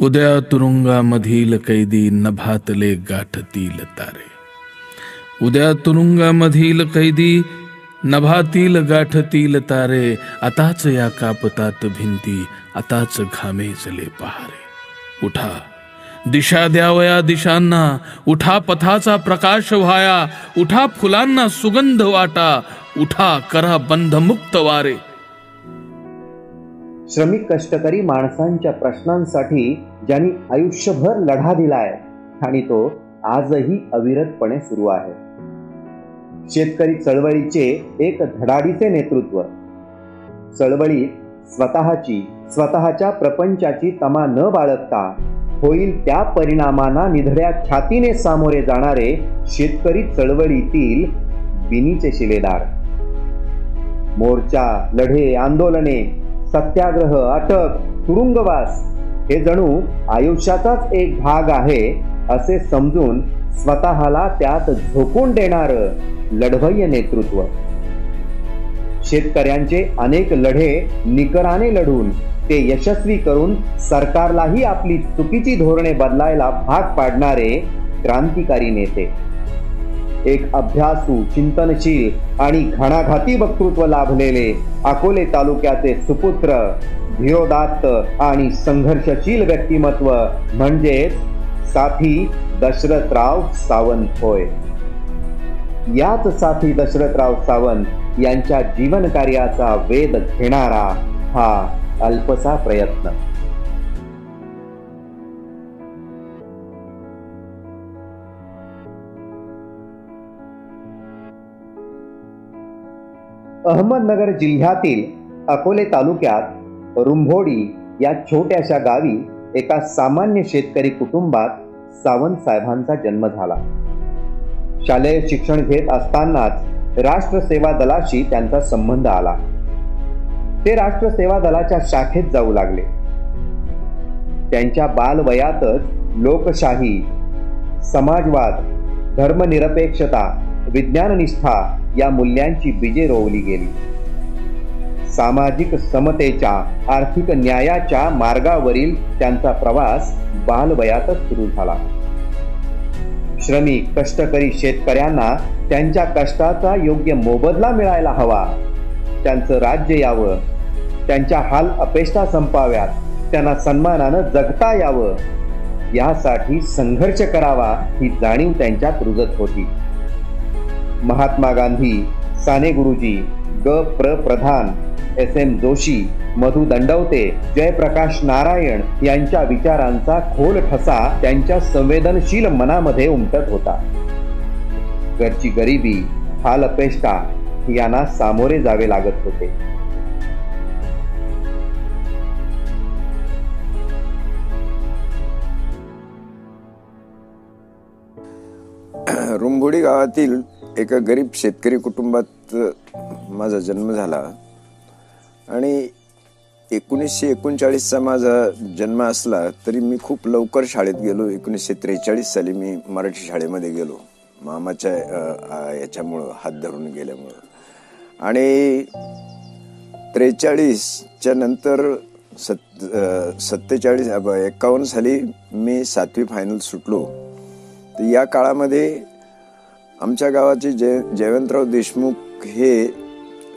उद्या तुरुंगामधील कैदी नभातले गाठतील तारे. उद्या तुरुंगामधील कैदी नभातील गाठतील तारे. आताच या कापतात भिंती, आताच घामेजले पहारे. उठा दिशा द्यावया दिशांना, उठा पथाचा प्रकाश व्हाया. उठा फुलांना सुगंध वाटा, उठा करा बंधमुक्त वारे. श्रमिक कष्टकरी माणसांच्या प्रश्नांसाठी ज्यांनी आयुष्यभर लढा दिलाय आणि तो आजही अविरतपणे सुरू आहे. शेतकरी चळवळीचे एक धडाडीचे नेतृत्व. चळवळीत स्वतःच्या प्रपंचाची तमा न बाळगता होईल त्या परिणामांना निधड्या छातीने सामोरे जाणारे शेतकरी चळवळीतील बिनीचे शिलेदार. मोर्चा, लढे, आंदोलने, सत्याग्रह, अटक, तुरुंगवास हे जणू आयुष्याचाच एक भाग आहे असे समजून स्वतःला त्यात झोकून देणारं लढवय्य नेतृत्व. शेतकऱ्यांचे अनेक लढे निकराने लढून ते यशस्वी करून सरकारलाही आपली चुकीची धोरणे बदलायला भाग पाडणारे क्रांतिकारी नेते. एक अभ्यासू, चिंतनशील आणि घणाघाती वक्तृत्व लाभलेले अकोले तालुक्याचे सुपुत्र, धीरोदात्त आणि संघर्षशील व्यक्तिमत्व म्हणजेच साथी दशरथराव सावंत होय. याच साथी दशरथराव सावंत यांच्या जीवन कार्याचा वेध घेणारा हा अल्पसा प्रयत्न. अहमदनगर जिल्ह्यातील अकोले तालुक्यात रुंभोडी या छोट्याशा गावी एका सामान्य शेतकरी कुटुंबात सावंत साहेबांचा जन्म झाला. शालेय शिक्षण घेत असतानाच राष्ट्र सेवा दलाशी त्यांचा संबंध आला. ते राष्ट्र सेवा दलाच्या शाखेत जाऊ लागले. त्यांच्या बालवयातच लोकशाही, समाजवाद, धर्मनिरपेक्षता, विज्ञाननिष्ठा या मूल्यांची बीजे रोवली गेली. सामाजिक समतेच्या, आर्थिक न्यायाच्या मार्गावरील त्यांचा प्रवास बालवयातच सुरू झाला. श्रमिक कष्टकरी शेतकऱ्यांना त्यांच्या कष्टाचा योग्य मोबदला मिळायला हवा, त्यांचं राज्य यावं, त्यांच्या हाल अपेष्टा संपाव्यात, त्यांना सन्मानानं जगता यावं यासाठी संघर्ष करावा ही जाणीव त्यांच्यात रुजत होती. महात्मा गांधी, साने गुरुजी, ग.प्र. प्रधान, एस.एम. जोशी, मधु दंडवते, जयप्रकाश नारायण यांच्या विचारांचा खोल ठसा त्यांच्या संवेदनशील मनामध्ये उमटत होता. घरची गरिबी, हाल अपेष्टा यांना सामोरे जावे लागत होते. रुंभोडी गावातील एका गरीब शेतकरी कुटुंबात माझा जन्म झाला आणि 1939चा माझा जन्म असला तरी मी खूप लवकर शाळेत गेलो. 1943 साली मी मराठी शाळेमध्ये गेलो, मामाच्या याच्यामुळं हात धरून गेल्यामुळं. आणि 43च्या नंतर 51 साली मी 7वी फायनल सुटलो. तर या काळामध्ये आमच्या गावाचे जयवंतराव देशमुख हे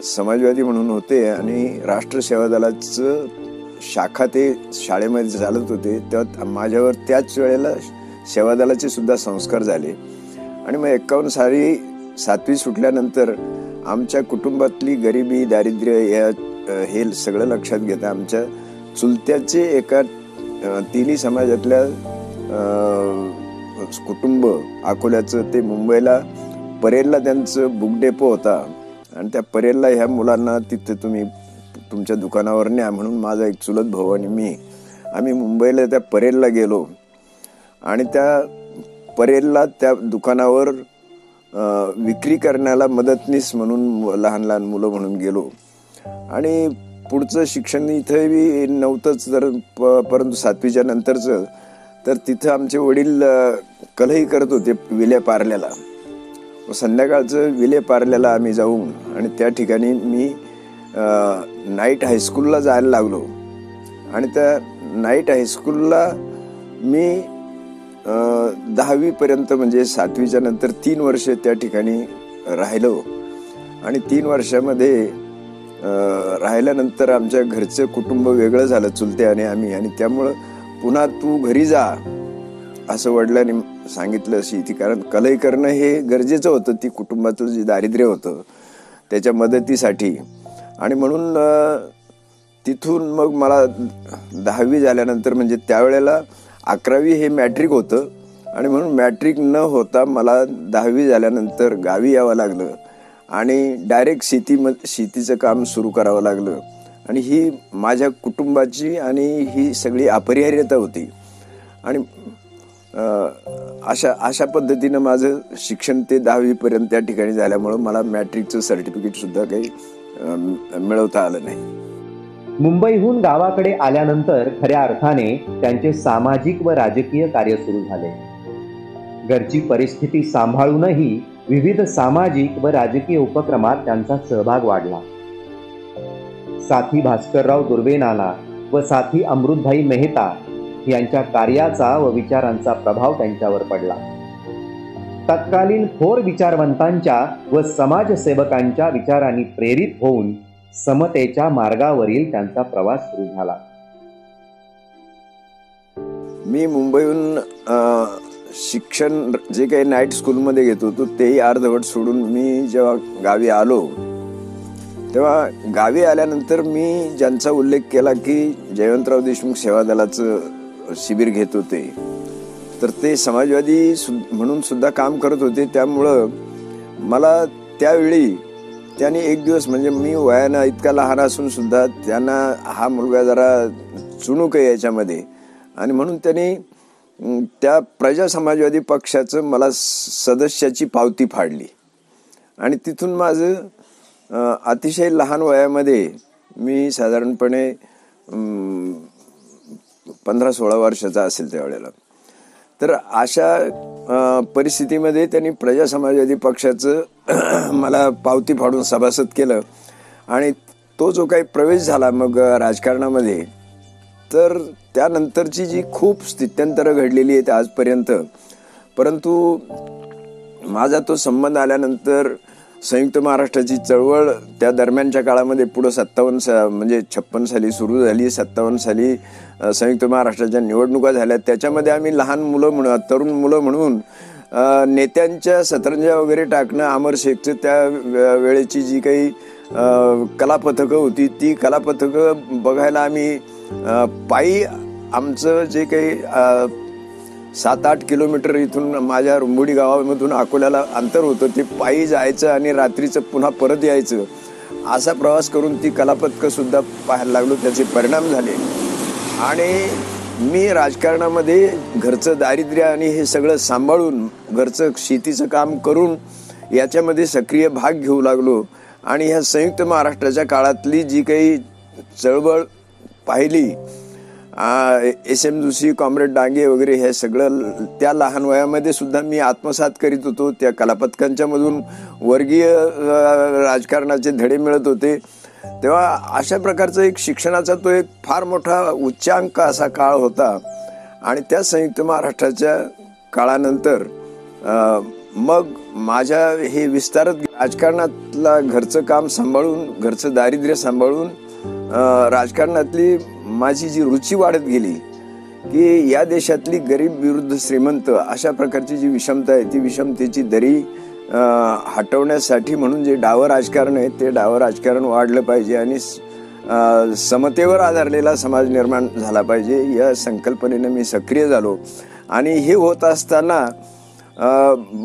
समाजवादी म्हणून होते आणि राष्ट्र सेवा दलाचं शाखा ते शाळेमध्ये चालत होते. तेव्हा माझ्यावर त्याच वेळेला सेवा दलाचे सुद्धा संस्कार झाले. आणि मग 51 साली 7वी सुटल्यानंतर आमच्या कुटुंबातली गरिबी, दारिद्र्य हे सगळं लक्षात घेता आमच्या चुलत्याचे एका तिन्ही समाजातल्या कुटुंब अकोल्याचं ते मुंबईला परेलला त्यांचं बुक डेपो होता आणि त्या परेलला ह्या मुलांना तिथे तुम्ही तुमच्या दुकानावर न्या म्हणून माझा एक चुलत भाऊ आणि आम्ही मुंबईला त्या परेलला गेलो आणि त्या परेलला त्या दुकानावर विक्री करण्याला मदतनीस म्हणून लहान लहान मुलं म्हणून गेलो. आणि पुढचं शिक्षण इथंही नव्हतंच परंतु 7वीच्या नंतरचं तर तिथं आमचे वडील कलही करत होते विले पार्ल्याला. संध्याकाळचं विले पार्ल्याला आम्ही जाऊन आणि त्या ठिकाणी मी नाईट हायस्कूलला जायला लागलो. आणि त्या नाईट हायस्कूलला मी 10वी पर्यंत म्हणजे 7वीच्या नंतर 3 वर्ष त्या ठिकाणी राहिलो आणि 3 वर्षामध्ये राहिल्यानंतर आमच्या घरचं कुटुंब वेगळं झालं, चुलते आणि आम्ही, आणि त्यामुळं पुन्हा तू घरी जा असं वडिलांनी सांगितलं अशी ती. कारण कलई करणं हे गरजेचं होतं, ती कुटुंबाचं जे दारिद्र्य होतं त्याच्या मदतीसाठी. आणि म्हणून तिथून मग मला 10वी झाल्यानंतर म्हणजे त्यावेळेला 11वी हे मॅट्रिक होतं आणि म्हणून मॅट्रिक न होता मला 10वी झाल्यानंतर गावी यावं लागलं आणि डायरेक्ट शेतीचं काम सुरू करावं लागलं. आणि ही माझ्या कुटुंबाची आणि ही सगळी अपरिहार्यता होती. आणि अशा पद्धतीनं माझं शिक्षण ते 10वी पर्यंत त्या ठिकाणी झाल्यामुळं मला मॅट्रिकचं सर्टिफिकेट सुद्धा काही मिळवता आलं नाही. मुंबईहून गावाकडे आल्यानंतर खऱ्या अर्थाने त्यांचे सामाजिक व राजकीय कार्य सुरू झाले. घरची परिस्थिती सांभाळूनही विविध सामाजिक व राजकीय उपक्रमात त्यांचा सहभाग वाढला. साथी भास्करराव दुर्वेनाला व साथी अमृतभाई मेहता यांच्या कार्याचा व विचारांचा प्रभाव त्यांच्यावर पडला. तत्कालीन थोर विचारवंतांच्या व समाजसेवकांच्या विचारांनी प्रेरित होऊन समतेच्या मार्गावरील त्यांचा प्रवास सुरू झाला. मी मुंबईहून शिक्षण जे काही नाईट स्कूलमध्ये घेत होतो तेही अर्धवट सोडून मी जेव्हा गावी आलो तेव्हा गावी आल्यानंतर मी ज्यांचा उल्लेख केला की जयवंतराव देशमुख सेवा दलाचं शिबिर घेत होते, तर ते समाजवादी म्हणून सुद्धा काम करत होते. त्यामुळं मला त्यावेळी त्यांनी एक दिवस, म्हणजे मी वयानं इतका लहान असून सुद्धा त्यांना हा मुलगा जरा चुणूक आहे याच्यामध्ये, आणि म्हणून त्यांनी त्या प्रजा समाजवादी पक्षाचं मला सदस्याची पावती फाडली. आणि तिथून माझं अतिशय लहान वयामध्ये, मी साधारणपणे 15-16 वर्षाचा असेल त्यावेळेला, तर अशा परिस्थितीमध्ये त्यांनी प्रजा समाजवादी पक्षाचं मला पावती फाडून सभासद केलं. आणि तो जो काही प्रवेश झाला मग राजकारणामध्ये, तर त्यानंतरची जी खूप स्थित्यंतरं घडलेली आहेत आजपर्यंत, परंतु माझा तो संबंध आल्यानंतर संयुक्त महाराष्ट्राची चळवळ त्या दरम्यानच्या काळामध्ये पुढं 56 साली सुरू झाली. 57 साली संयुक्त महाराष्ट्राच्या निवडणुका झाल्या. त्याच्यामध्ये आम्ही लहान मुलं म्हणून, तरुण मुलं म्हणून नेत्यांच्या सतरंजा वगैरे टाकणं, अमर शेखचं त्या वेळेची जी काही कलापथकं होती ती कलापथकं बघायला आम्ही पायी, आमचं जे काही 7-8 किलोमीटर इथून माझ्या रुंबोडी गावामधून अकोल्याला अंतर होतं, ते पायी जायचं आणि रात्रीचं पुन्हा परत यायचं, असा प्रवास करून ती कलापथकं सुद्धा पाहायला लागलो. त्याचे परिणाम झाले. आणि मी राजकारणामध्ये घरचं दारिद्र्य आणि हे सगळं सांभाळून, घरचं शेतीचं काम करून याच्यामध्ये सक्रिय भाग घेऊ लागलो. आणि ह्या संयुक्त महाराष्ट्राच्या काळातली जी काही चळवळ पाहिली, SM जोशी, कॉम्रेड डांगे वगैरे, हे सगळं त्या लहान वयामध्ये सुद्धा मी आत्मसात करीत होतो. त्या कलापथकांच्या मधून वर्गीय राजकारणाचे धडे मिळत होते. तेव्हा अशा प्रकारचा एक शिक्षणाचा तो एक फार मोठा उच्चांक असा काळ होता. आणि त्या संयुक्त महाराष्ट्राच्या काळानंतर मग माझ्या हे विस्तारत राजकारणातला घरचं काम सांभाळून, घरचं दारिद्र्य सांभाळून राजकारणातली माझी जी रुची वाढत गेली की या देशातली गरीब विरुद्ध श्रीमंत अशा प्रकारची जी विषमता आहे, ती विषमतेची दरी हटवण्यासाठी म्हणून जे डावं राजकारण आहे ते डावं राजकारण वाढलं पाहिजे आणि समतेवर आधारलेला समाज निर्माण झाला पाहिजे, या संकल्पनेनं मी सक्रिय झालो. आणि हे होत असताना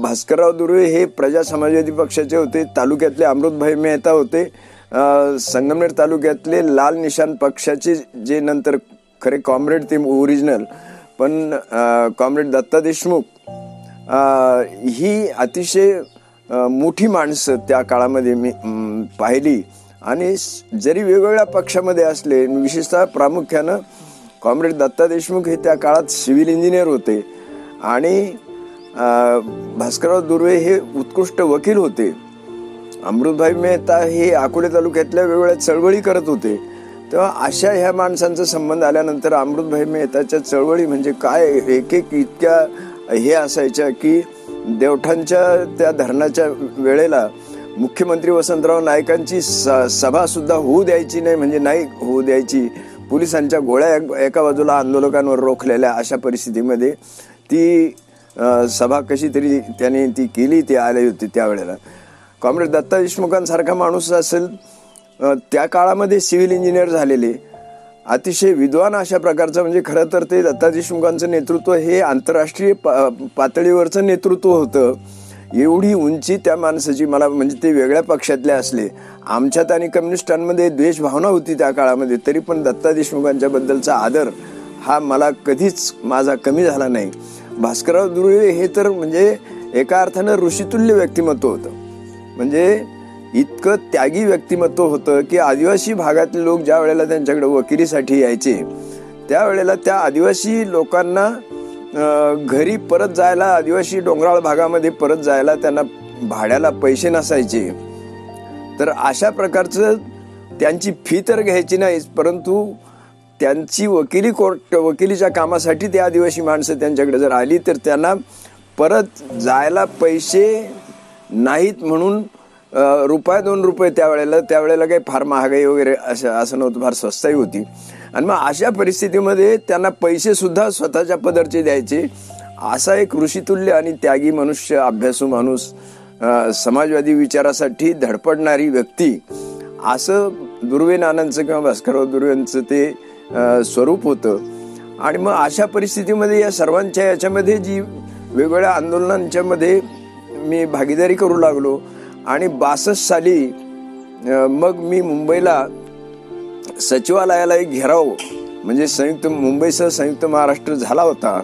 भास्करराव दुर्वे हे प्रजा समाजवादी पक्षाचे होते, तालुक्यातले अमृतभाई मेहता होते, संगमनेर तालुक्यातले लाल निशाण पक्षाचे जे नंतर खरे कॉम्रेड ते ओरिजिनल, पण कॉम्रेड दत्ता देशमुख ही अतिशय मोठी माणसं त्या काळामध्ये मी पाहिली. आणि जरी वेगवेगळ्या पक्षामध्ये असले, विशेषतः प्रामुख्यानं कॉम्रेड दत्ता देशमुख हे त्या काळात सिव्हिल इंजिनियर होते आणि भास्करराव दुर्वे हे उत्कृष्ट वकील होते. अमृतभाई मेहता हे अकोले तालुक्यातल्या वेगवेगळ्या चळवळी करत होते. तेव्हा अशा ह्या माणसांचा संबंध आल्यानंतर अमृतभाई मेहताच्या चळवळी म्हणजे काय एक एक इतक्या हे असायच्या की देवठाणच्या त्या धरणाच्या वेळेला मुख्यमंत्री वसंतराव नाईकांची सभा सुद्धा होऊ द्यायची नाही, म्हणजे नाही होऊ द्यायची. पोलिसांच्या गोळ्या एका बाजूला आंदोलकांवर रोखलेल्या अशा परिस्थितीमध्ये ती सभा कशी तरी त्यांनी ती केली, ती आली होती त्यावेळेला. कॉम्रेड दत्ता देशमुखांसारखा माणूस असेल, त्या काळामध्ये सिव्हिल इंजिनियर झालेले अतिशय विद्वान अशा प्रकारचं, म्हणजे खरं तर ते दत्ता देशमुखांचं नेतृत्व हे आंतरराष्ट्रीय पातळीवरचं नेतृत्व होतं. एवढी उंची त्या माणसाची, मला म्हणजे ते वेगळ्या पक्षातले असले, आमच्यात आणि कम्युनिस्टांमध्ये द्वेषभावना होती त्या काळामध्ये, तरी पण दत्ता देशमुखांच्या बद्दलचा आदर हा मला कधीच माझा कमी झाला नाही. भास्करराव दुर्वे हे तर म्हणजे एका अर्थानं ऋषितुल्य व्यक्तिमत्व होतं. म्हणजे इतकं त्यागी व्यक्तिमत्व होतं की आदिवासी भागातले लोक ज्या वेळेला त्यांच्याकडे वकिलीसाठी यायचे त्यावेळेला त्या आदिवासी लोकांना घरी परत जायला, आदिवासी डोंगराळ भागामध्ये परत जायला त्यांना भाड्याला पैसे नसायचे. तर अशा प्रकारचं त्यांची फी तर घ्यायची नाहीच, परंतु त्यांची वकिलीच्या कामासाठी ते आदिवासी माणसं त्यांच्याकडे जर आली तर त्यांना परत जायला पैसे नाहीत म्हणून ₹2 त्यावेळेला काही फार महागाई वगैरे असं नव्हतं, फार स्वस्ताही होती. आणि मग अशा परिस्थितीमध्ये त्यांना पैसे सुद्धा स्वतःच्या पदरचे द्यायचे. असा एक ऋषितुल्य आणि त्यागी मनुष्य, अभ्यासू माणूस, समाजवादी विचारासाठी धडपडणारी व्यक्ती, असं दुर्वे नानांचं किंवा भास्करराव दुर्वेंचं ते स्वरूप होतं. आणि मग अशा परिस्थितीमध्ये या सर्वांच्या याच्यामध्ये जी वेगवेगळ्या आंदोलनांच्या मध्ये मी भागीदारी करू लागलो. आणि 62 साली मग मी मुंबईला सचिवालयाला एक घेराव, म्हणजे मुंबईसह संयुक्त महाराष्ट्र झाला होता,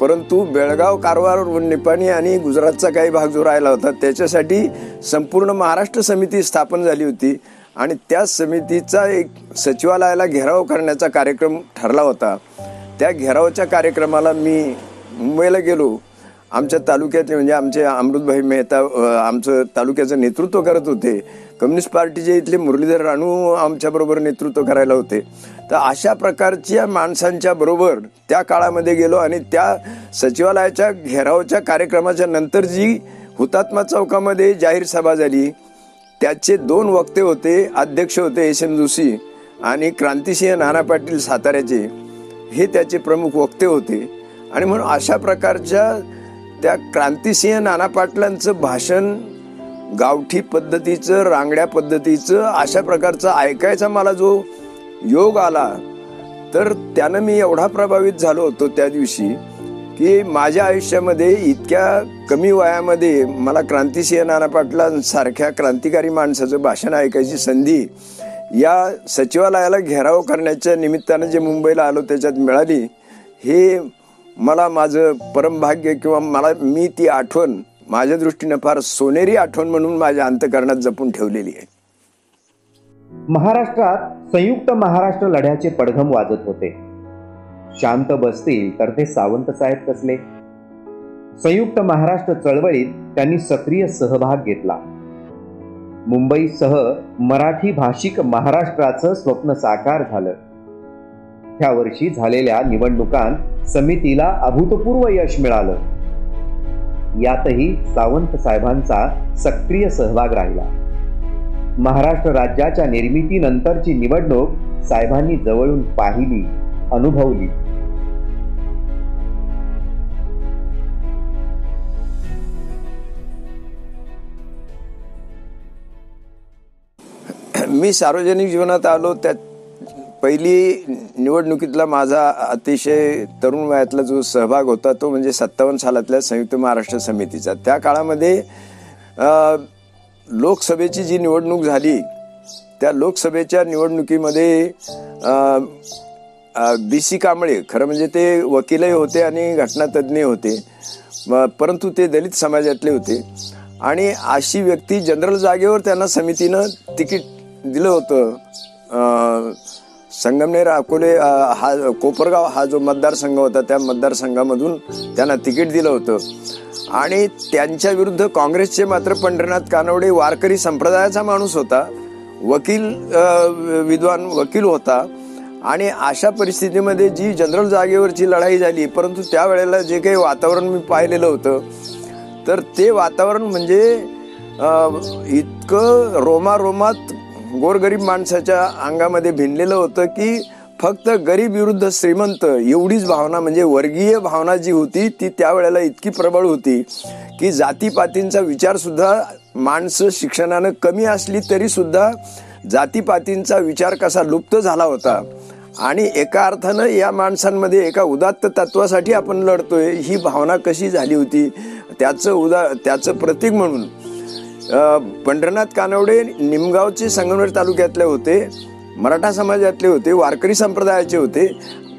परंतु बेळगाव, कारवार, निपाणी आणि गुजरातचा काही भाग जो राहिला होता त्याच्यासाठी संपूर्ण महाराष्ट्र समिती स्थापन झाली होती. आणि त्या समितीचा एक सचिवालयाला घेराव करण्याचा कार्यक्रम ठरला होता. त्या घेरावच्या कार्यक्रमाला मी मुंबईला गेलो. आमच्या तालुक्यातले म्हणजे आमचे अमृतभाई मेहता आमचं तालुक्याचं नेतृत्व करत होते. कम्युनिस्ट पार्टीचे इथले मुरलीधर रानू आमच्याबरोबर नेतृत्व करायला होते. तर अशा प्रकारच्या माणसांच्या बरोबर त्या काळामध्ये गेलो. आणि त्या सचिवालयाच्या घेरावच्या कार्यक्रमाच्या नंतर जी हुतात्मा चौकामध्ये जाहीर सभा झाली त्याचे 2 वक्ते होते. अध्यक्ष होते SM जोशी आणि क्रांतिसिंह नाना पाटील साताऱ्याचे, हे त्याचे प्रमुख वक्ते होते. आणि म्हणून अशा प्रकारच्या त्या क्रांतिसिंह नाना पाटलांचं भाषण गावठी पद्धतीचं, रांगड्या पद्धतीचं, अशा प्रकारचं ऐकायचा मला जो योग आला, तर त्यानं मी एवढा प्रभावित झालो होतो त्या दिवशी की माझ्या आयुष्यामध्ये इतक्या कमी वयामध्ये मला क्रांतिसिंह नाना पाटलांसारख्या क्रांतिकारी माणसाचं भाषण ऐकायची संधी या सचिवालयाला घेराव करण्याच्या निमित्तानं जे मुंबईला आलो त्याच्यात मिळाली. हे मला माझं परमभाग्य किंवा मी ती आठवण माझ्या दृष्टीनं फार सोनेरी आठवण म्हणून माझ्या अंतःकरणात जपून ठेवलेली आहे. महाराष्ट्रात संयुक्त महाराष्ट्र लढ्याचे पडघम वाजत होते. शांत बसतील तर ते सावंत साहेब कसले. संयुक्त महाराष्ट्र चळवळीत त्यांनी सक्रिय सहभाग घेतला. मुंबईसह मराठी भाषिक महाराष्ट्राचं स्वप्न साकार झालं. त्या वर्षी झालेल्या निवडणुकांत समितीला अभूतपूर्व यश मिळालं. यातही सावंत साहेबांचा सक्रिय सहभाग राहिला. महाराष्ट्र राज्याच्या निर्मितीनंतरची निवडणूक साहेबांनी जवळून पाहिली, अनुभवली. मी सार्वजनिक जीवनात आलो त्यात पहिली निवडणुकीतला माझा अतिशय तरुण वयातला जो सहभाग होता तो म्हणजे 57 सालातल्या संयुक्त महाराष्ट्र समितीचा. त्या काळामध्ये लोकसभेची जी निवडणूक झाली त्या लोकसभेच्या निवडणुकीमध्ये BC कांबळे, खरं म्हणजे ते वकीलही होते आणि घटनातज्ञ होते, परंतु ते दलित समाजातले होते. आणि अशी व्यक्ती जनरल जागेवर त्यांना समितीनं तिकीट दिलं होतं. संगमनेर, अकोले, कोपरगाव हा जो मतदारसंघ होता त्या मतदारसंघामधून त्यांना तिकीट दिलं होतं. आणि त्यांच्या विरुद्ध काँग्रेसचे मात्र पंढरीनाथ कानवडे वारकरी संप्रदायाचा माणूस होता. विद्वान वकील होता. आणि अशा परिस्थितीमध्ये जी जनरल जागेवरची लढाई झाली, परंतु त्यावेळेला जे काही वातावरण मी पाहिलेलं होतं, तर ते वातावरण म्हणजे इतकं रोमारोमात गोरगरीब माणसाच्या अंगामध्ये भिनलेलं होतं की फक्त गरीब विरुद्ध श्रीमंत एवढीच भावना, म्हणजे वर्गीय भावना जी होती ती त्यावेळेला इतकी प्रबळ होती की जातीपातींचा विचार सुद्धा, माणसं शिक्षणानं कमी असली तरी सुद्धा जातीपातींचा विचार कसा लुप्त झाला होता. आणि एका अर्थानं या माणसांमध्ये एका उदात्त तत्वासाठी आपण लढतोय ही भावना कशी झाली होती त्याचं प्रतीक म्हणून पंढरनाथ कानवडे निमगावचे संगमनेर तालुक्यातले होते, मराठा समाजातले होते, वारकरी संप्रदायाचे होते.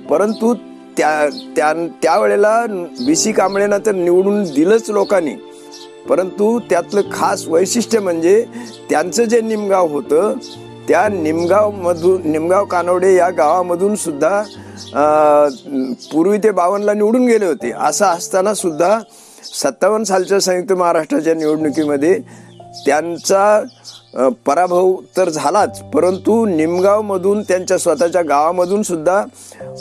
परंतु त्यावेळेला BC कांबळेंना तर निवडून दिलंच लोकांनी, परंतु त्यातलं खास वैशिष्ट्य म्हणजे त्यांचं जे निमगाव होतं त्या निमगाव कानवडे या गावामधून सुद्धा पूर्वी ते 52ला निवडून गेले होते. असं असताना सुद्धा 57 सालच्या संयुक्त महाराष्ट्राच्या निवडणुकीमध्ये त्यांचा पराभव तर झालाच, परंतु निमगावमधून त्यांच्या स्वतःच्या गावामधून सुद्धा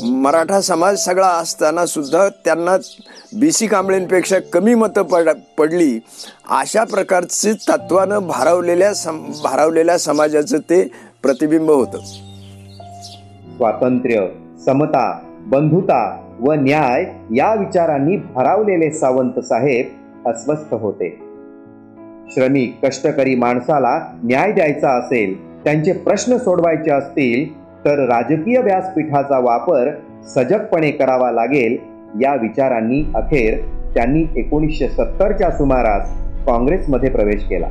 मराठा समाज सगळा असताना सुद्धा त्यांना BC कांबळेंपेक्षा कमी मतं पडली. अशा प्रकारचे तत्वानं भारावलेल्या समाजाचं ते प्रतिबिंब होतं. स्वातंत्र्य, समता, बंधुता व न्याय या विचारांनी भारावलेले सावंत साहेब अस्वस्थ होते. श्रमिक कष्टकरी माणसाला न्याय द्यायचा असेल, त्यांचे प्रश्न सोडवायचे असतील तर राजकीय व्यासपीठाचा वापर सजगपणे करावा लागेल या विचारांनी अखेर त्यांनी 1970च्या सुमारास काँग्रेसमध्ये प्रवेश केला.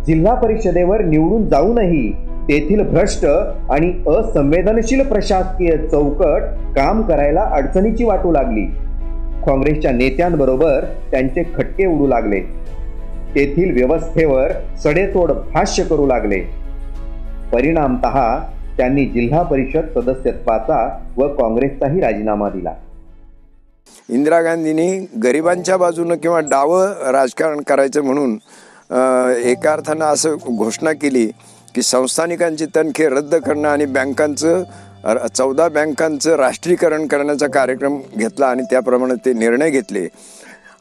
जिल्हा परिषदेवर निवडून जाऊनही तेथील भ्रष्ट आणि असंवेदनशील प्रशासकीय चौकट काम करायला अडचणीची वाटू लागली. काँग्रेसच्या नेत्यांबरोबर त्यांचे खटके उडू लागले. तेथील व्यवस्थेवर सडेतोड भाष्य करू लागले. परिणामतः त्यांनी जिल्हा परिषद सदस्यत्वाचा व काँग्रेसचाही राजीनामा दिला. इंदिरा गांधींनी गरिबांच्या बाजूनं किंवा डावं राजकारण करायचं म्हणून एका अर्थानं असं घोषणा केली की संस्थानिकांची तनखे रद्द करणं आणि 14 बँकांचं राष्ट्रीयकरण करण्याचा कार्यक्रम घेतला आणि त्याप्रमाणे ते निर्णय घेतले.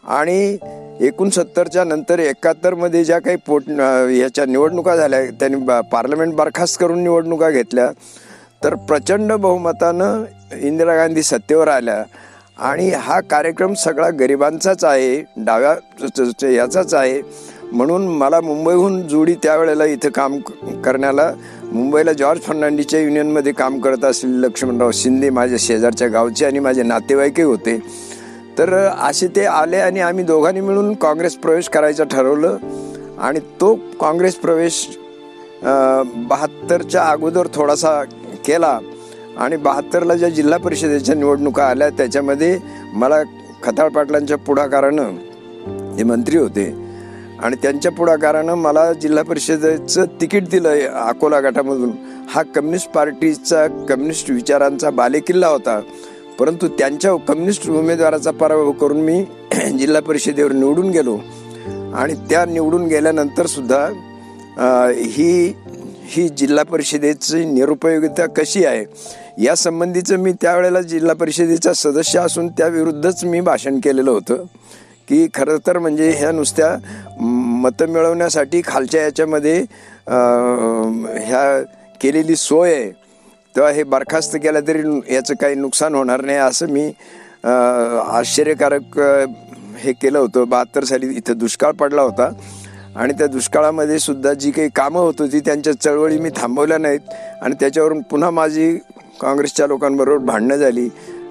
आणि 69च्या नंतर 71मध्ये ज्या काही याच्या निवडणुका झाल्या, त्यांनी पार्लमेंट बरखास्त करून निवडणुका घेतल्या, तर प्रचंड बहुमतानं इंदिरा गांधी सत्तेवर आल्या. आणि हा कार्यक्रम सगळा गरिबांचाच आहे, डाव्या याचाच आहे. म्हणून मला मुंबईहून जोडी त्यावेळेला इथं काम करण्याला, मुंबईला जॉर्ज फर्नांडिसच्या युनियनमध्ये काम करत असलेले लक्ष्मणराव शिंदे माझ्या शेजारच्या गावचे आणि माझे नातेवाईकही होते. तर असे ते आले आणि आम्ही दोघांनी मिळून काँग्रेस प्रवेश करायचं ठरवलं. आणि तो काँग्रेस प्रवेश 72च्या अगोदर थोडासा केला. आणि 72ला ज्या जिल्हा परिषदेच्या निवडणुका आल्या त्याच्यामध्ये मला खताळ पाटलांच्या पुढाकारानं, ते मंत्री होते, आणि त्यांच्या पुढाकारानं मला जिल्हा परिषदेचं तिकीट दिलं अकोला गटामधून. हा कम्युनिस्ट पार्टीचा, कम्युनिस्ट विचारांचा बालेकिल्ला होता. परंतु त्यांच्या कम्युनिस्ट उमेदवाराचा पराभव करून मी जिल्हा परिषदेवर निवडून गेलो. आणि त्या निवडून गेल्यानंतर सुद्धा ही जिल्हा परिषदेची निरुपयोगिता कशी आहे या संबंधीचं मी त्यावेळेला जिल्हा परिषदेचा सदस्य असून त्याविरुद्धच मी भाषण केलेलं होतं की खरं तर म्हणजे ह्या नुसत्या मतं मिळवण्यासाठी खालच्या याच्यामध्ये ह्या केलेली सोय आहे, तेव्हा हे बरखास्त केलं तरी याचं काही नुकसान होणार नाही असं मी आश्चर्यकारक हे केलं होतं. 72 साली इथं दुष्काळ पडला होता आणि त्या दुष्काळामध्ये सुद्धा जी काही कामं होत होती त्यांच्या चळवळी मी थांबवल्या नाहीत. आणि त्याच्यावरून पुन्हा माझी काँग्रेसच्या लोकांबरोबर भांडणं झाली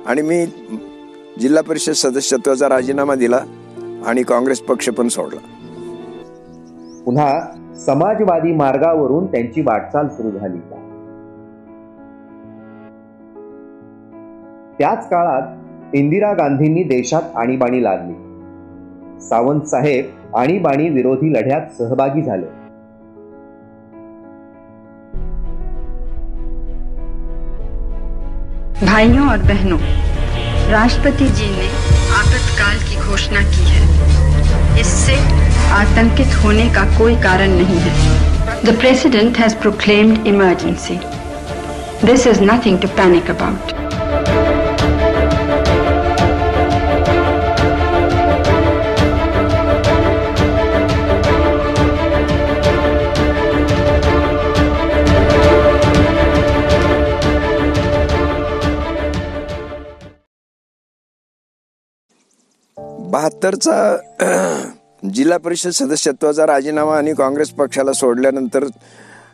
आणि मी जिल्हा परिषद सदस्यत्वाचा राजीनामा दिला आणि काँग्रेस पक्ष पण सोडला. पुन्हा समाजवादी मार्गावरून त्यांची वाटचाल सुरू झाली. त्याच काळात इंदिरा गांधींनी देशात आणीबाणी लादली. सावंत साहेब आणीबाणी विरोधी लढ्यात सहभागी झाले. भाइयों और बहनों, राष्ट्रपति जी ने आपातकाल की घोषणा की है. इससे आतंकित होने का कोई कारण नहीं है। The President has proclaimed emergency. This is nothing to panic about. बहात्तरचा जिल्हा परिषद सदस्यत्वाचा राजीनामा आणि काँग्रेस पक्षाला सोडल्यानंतर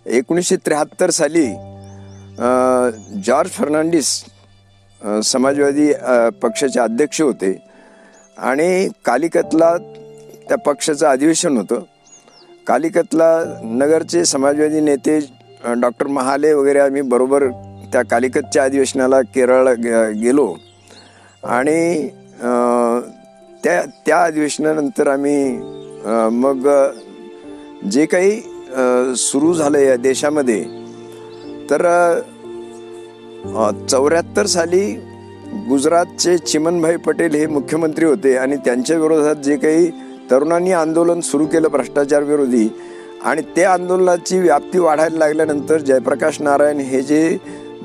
1973 साली जॉर्ज फर्नांडिस समाजवादी पक्षाचे अध्यक्ष होते आणि कालिकतला त्या पक्षाचं अधिवेशन होतं. कालिकतला नगरचे समाजवादी नेते डॉक्टर महाले वगैरे आम्ही बरोबर त्या कालिकतच्या अधिवेशनाला केरळला गेलो आणि त्या अधिवेशनानंतर आम्ही मग जे काही सुरू झालं या देशामध्ये, तर 74 साली गुजरातचे चिमनभाई पटेल हे मुख्यमंत्री होते आणि त्यांच्या विरोधात जे काही तरुणांनी आंदोलन सुरू केलं भ्रष्टाचार विरोधी, आणि त्या आंदोलनाची व्याप्ती वाढायला लागल्यानंतर जयप्रकाश नारायण हे जे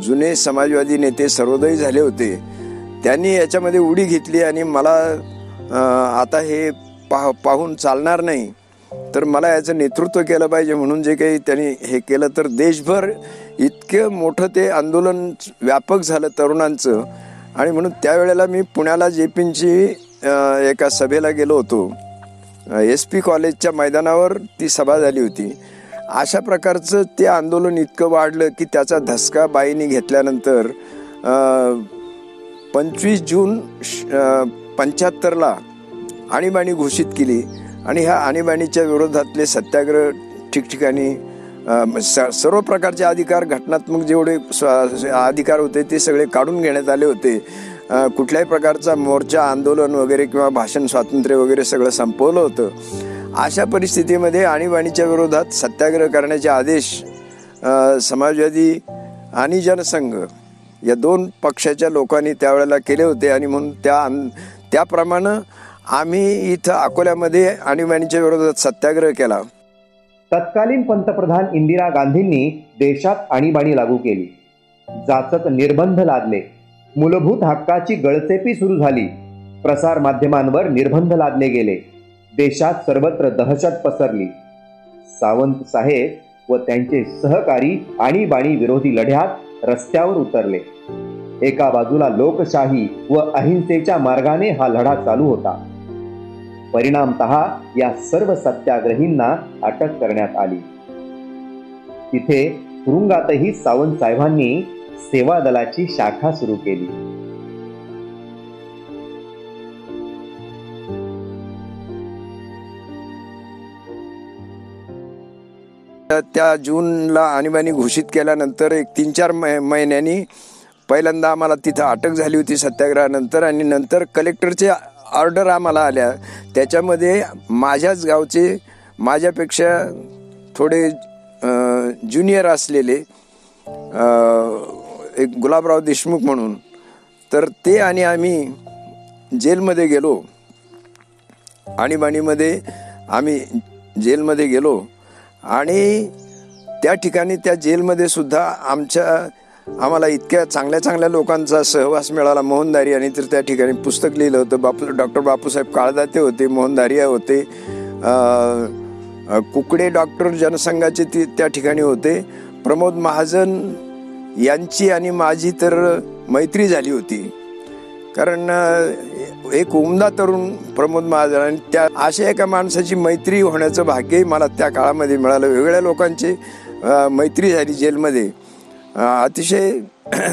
जुने समाजवादी नेते सर्वोदयी झाले होते त्यांनी याच्यामध्ये उडी घेतली आणि मला आता हे पाहून चालणार नाही, तर मला याचं नेतृत्व केलं पाहिजे म्हणून जे काही त्यांनी हे केलं, तर देशभर इतकं मोठं ते आंदोलन व्यापक झालं तरुणांचं. आणि म्हणून त्यावेळेला मी पुण्याला JPची एका सभेला गेलो होतो. SP कॉलेजच्या मैदानावर ती सभा झाली होती. अशा प्रकारचं ते आंदोलन इतकं वाढलं की त्याचा धसका बाईंनी घेतल्यानंतर 25 जून 75ला आणीबाणी घोषित केली आणि ह्या आणीबाणीच्या विरोधातले सत्याग्रह ठिकठिकाणी सर्व प्रकारचे अधिकार, घटनात्मक जेवढे अधिकार होते ते सगळे काढून घेण्यात आले होते. कुठल्याही प्रकारचा मोर्चा, आंदोलन वगैरे किंवा भाषण स्वातंत्र्य वगैरे सगळं संपवलं होतं. अशा परिस्थितीमध्ये आणीबाणीच्या विरोधात सत्याग्रह करण्याचे आदेश समाजवादी आणि जनसंघ या 2 पक्षाच्या लोकांनी त्यावेळेला केले होते आणि म्हणून त्याप्रमाणे आम्ही इथं अकोल्यामध्ये आणीबाणीच्या विरोधात सत्याग्रह केला. तत्कालीन पंतप्रधान इंदिरा गांधींनी देशात आणीबाणी लागू केली, जाचक निर्बंध लादले, मूलभूत हक्काची गळचेपी सुरू झाली, प्रसार माध्यमांवर निर्बंध लादले गेले, देशात सर्वत्र दहशत पसरली. सावंत साहेब व त्यांचे सहकारी आणीबाणी विरोधी लढ्यात रस्त्यावर उतरले. एका बाजूला लोकशाही व अहिंसेच्या मार्गाने हा लढा चालू होता. परिणामतः या सर्व सत्याग्रहींना अटक करण्यात आली. तिथे तुरुंगातही सावंत साहेबांनी सेवा दलाची शाखा सुरू केली. त्या जूनला आणीबाणी घोषित केल्यानंतर एक 3-4 महिन्यांनी पहिल्यांदा आम्हाला तिथं अटक झाली होती सत्याग्रहानंतर, आणि नंतर कलेक्टरचे ऑर्डर आम्हाला आल्या. त्याच्यामध्ये माझ्याच गावचे, माझ्यापेक्षा थोडे ज्युनियर असलेले एक गुलाबराव देशमुख म्हणून, तर ते आणि आम्ही जेलमध्ये गेलो. आणीबाणीमध्ये आम्ही जेलमध्ये गेलो आणि त्या ठिकाणी त्या जेलमध्ये सुद्धा आम्हाला इतक्या चांगल्या लोकांचा सहवास मिळाला. मोहनदारी आणि तर त्या ठिकाणी पुस्तक लिहिलं होतं. डॉक्टर बापूसाहेब काळदाते होते, मोहनदारिया होते, कुकडे डॉक्टर जनसंघाचे त्या ठिकाणी होते. प्रमोद महाजन यांची आणि माझी तर मैत्री झाली होती, कारण एक उमदा तरुण प्रमोद महाजन आणि त्या अशा एका माणसाची मैत्री होण्याचं भाग्यही मला त्या काळामध्ये मिळालं. वेगवेगळ्या लोकांची मैत्री झाली जेलमध्ये. अतिशय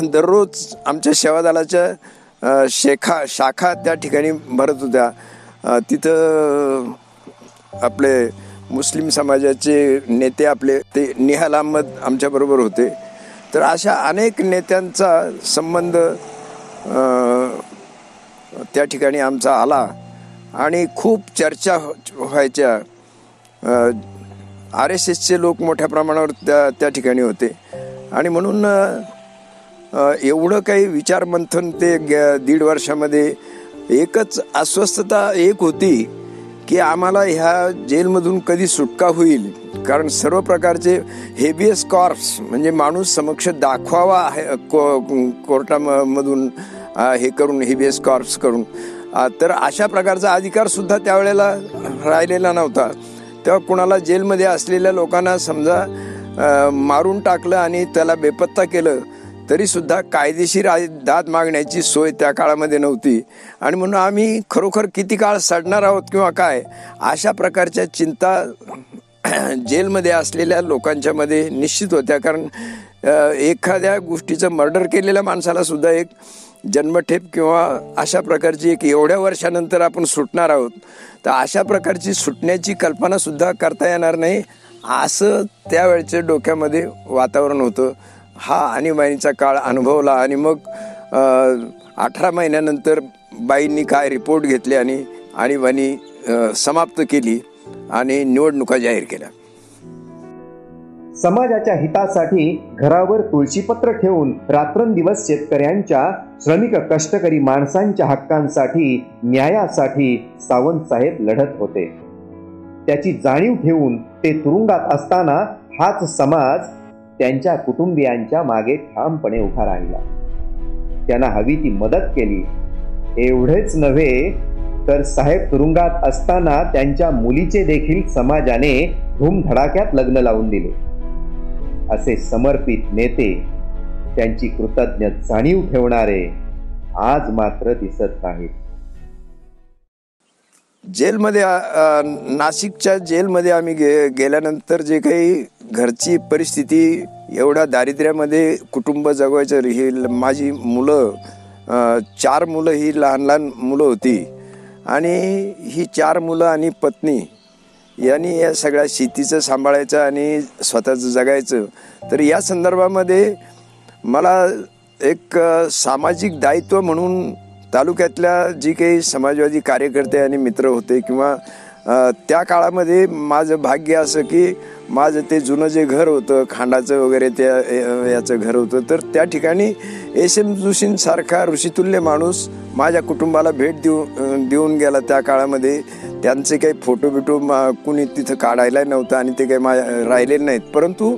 दररोज आमच्या सेवा दलाच्या शाखा त्या ठिकाणी भरत होत्या. तिथं आपले मुस्लिम समाजाचे नेते आपले ते निहाल अहमद आमच्याबरोबर होते. तर अशा अनेक नेत्यांचा संबंध त्या ठिकाणी आमचा आला आणि खूप चर्चा व्हायच्या. RSSचे लोक मोठ्या प्रमाणावर त्या ठिकाणी होते आणि म्हणून एवढं काही विचारमंथन ते 1.5 वर्षामध्ये एकच अस्वस्थता एक होती की आम्हाला ह्या जेलमधून कधी सुटका होईल, कारण सर्व प्रकारचे हेबियस कॉर्प्स म्हणजे माणूस समक्ष दाखवावा कोर्टामधून हे करून हेबियस कॉर्प्स करून, तर अशा प्रकारचा अधिकार सुद्धा त्यावेळेला राहिलेला नव्हता. तेव्हा कुणाला जेलमध्ये असलेल्या लोकांना समजा मारून टाकलं आणि त्याला बेपत्ता केलं तरी सुद्धा कायदेशीर दाद मागण्याची सोय त्या काळामध्ये नव्हती. आणि म्हणून आम्ही खरोखर किती काळ सडणार आहोत किंवा काय, अशा प्रकारच्या चिंता जेलमध्ये असलेल्या लोकांच्या मध्ये निश्चित होत्या. कारण एखाद्या गोष्टीचं मर्डर केलेल्या माणसाला सुद्धा एक जन्मठेप किंवा अशा प्रकारची एक एवढ्या वर्षानंतर आपण सुटणार आहोत, तर अशा प्रकारची सुटण्याची कल्पना सुद्धा करता येणार नाही असं त्यावेळच्या डोक्यामध्ये वातावरण होतं. हा आणीबाणीचा काळ अनुभवला आणि मग 18 महिन्यानंतर बाईंनी काय रिपोर्ट घेतले आणि आणीबाणी समाप्त केली आणि निवडणुका जाहीर केल्या. समाजाच्या हितासाठी घरावर तुळशीपत्र ठेवून रात्रंदिवस शेतकऱ्यांच्या, श्रमिक कष्टकरी माणसांच्या हक्कांसाठी, न्यायासाठी सावंत साहेब लढत होते. त्याची जाणीव ठेवून ते तुरुंगात असताना हाच समाज त्यांच्या कुटुंबियांच्या मागे ठामपणे उभा राहिला. त्यांना हवी ती मदत केली. एवढेच नव्हे तर साहेब तुरुंगात असताना त्यांच्या मुलीचे देखील समाजाने धूमधडाक्यात लग्न लावून दिले. असे समर्पित नेते, त्यांची कृतज्ञ जाणीव ठेवणारे आज मात्र दिसत नाहीत. जेलमध्ये नाशिकच्या जेलमध्ये आम्ही गेल्यानंतर जे काही घरची परिस्थिती, एवढ्या दारिद्र्यामध्ये कुटुंब जगवायचं, ही माझी मुलं 4 मुलं ही लहान लहान मुलं होती आणि ही 4 मुलं आणि पत्नी यांनी या सगळ्या शेतीचं सांभाळायचं आणि स्वतःचं जगायचं. तर या संदर्भामध्ये मला एक सामाजिक दायित्व म्हणून तालुक्यातल्या जी काही समाजवादी कार्यकर्ते आणि मित्र होते किंवा त्या काळामध्ये माझं भाग्य असं की माझं ते जुनं जे घर होतं खांडाचं वगैरे त्या याचं घर होतं, तर त्या ठिकाणी SM जोशींसारखा ऋषितुल्य माणूस माझ्या कुटुंबाला भेट देऊन गेला. त्या काळामध्ये त्यांचे काही फोटो बिटो कुणी तिथं काढायला नव्हतं आणि ते काही राहिलेले नाहीत, परंतु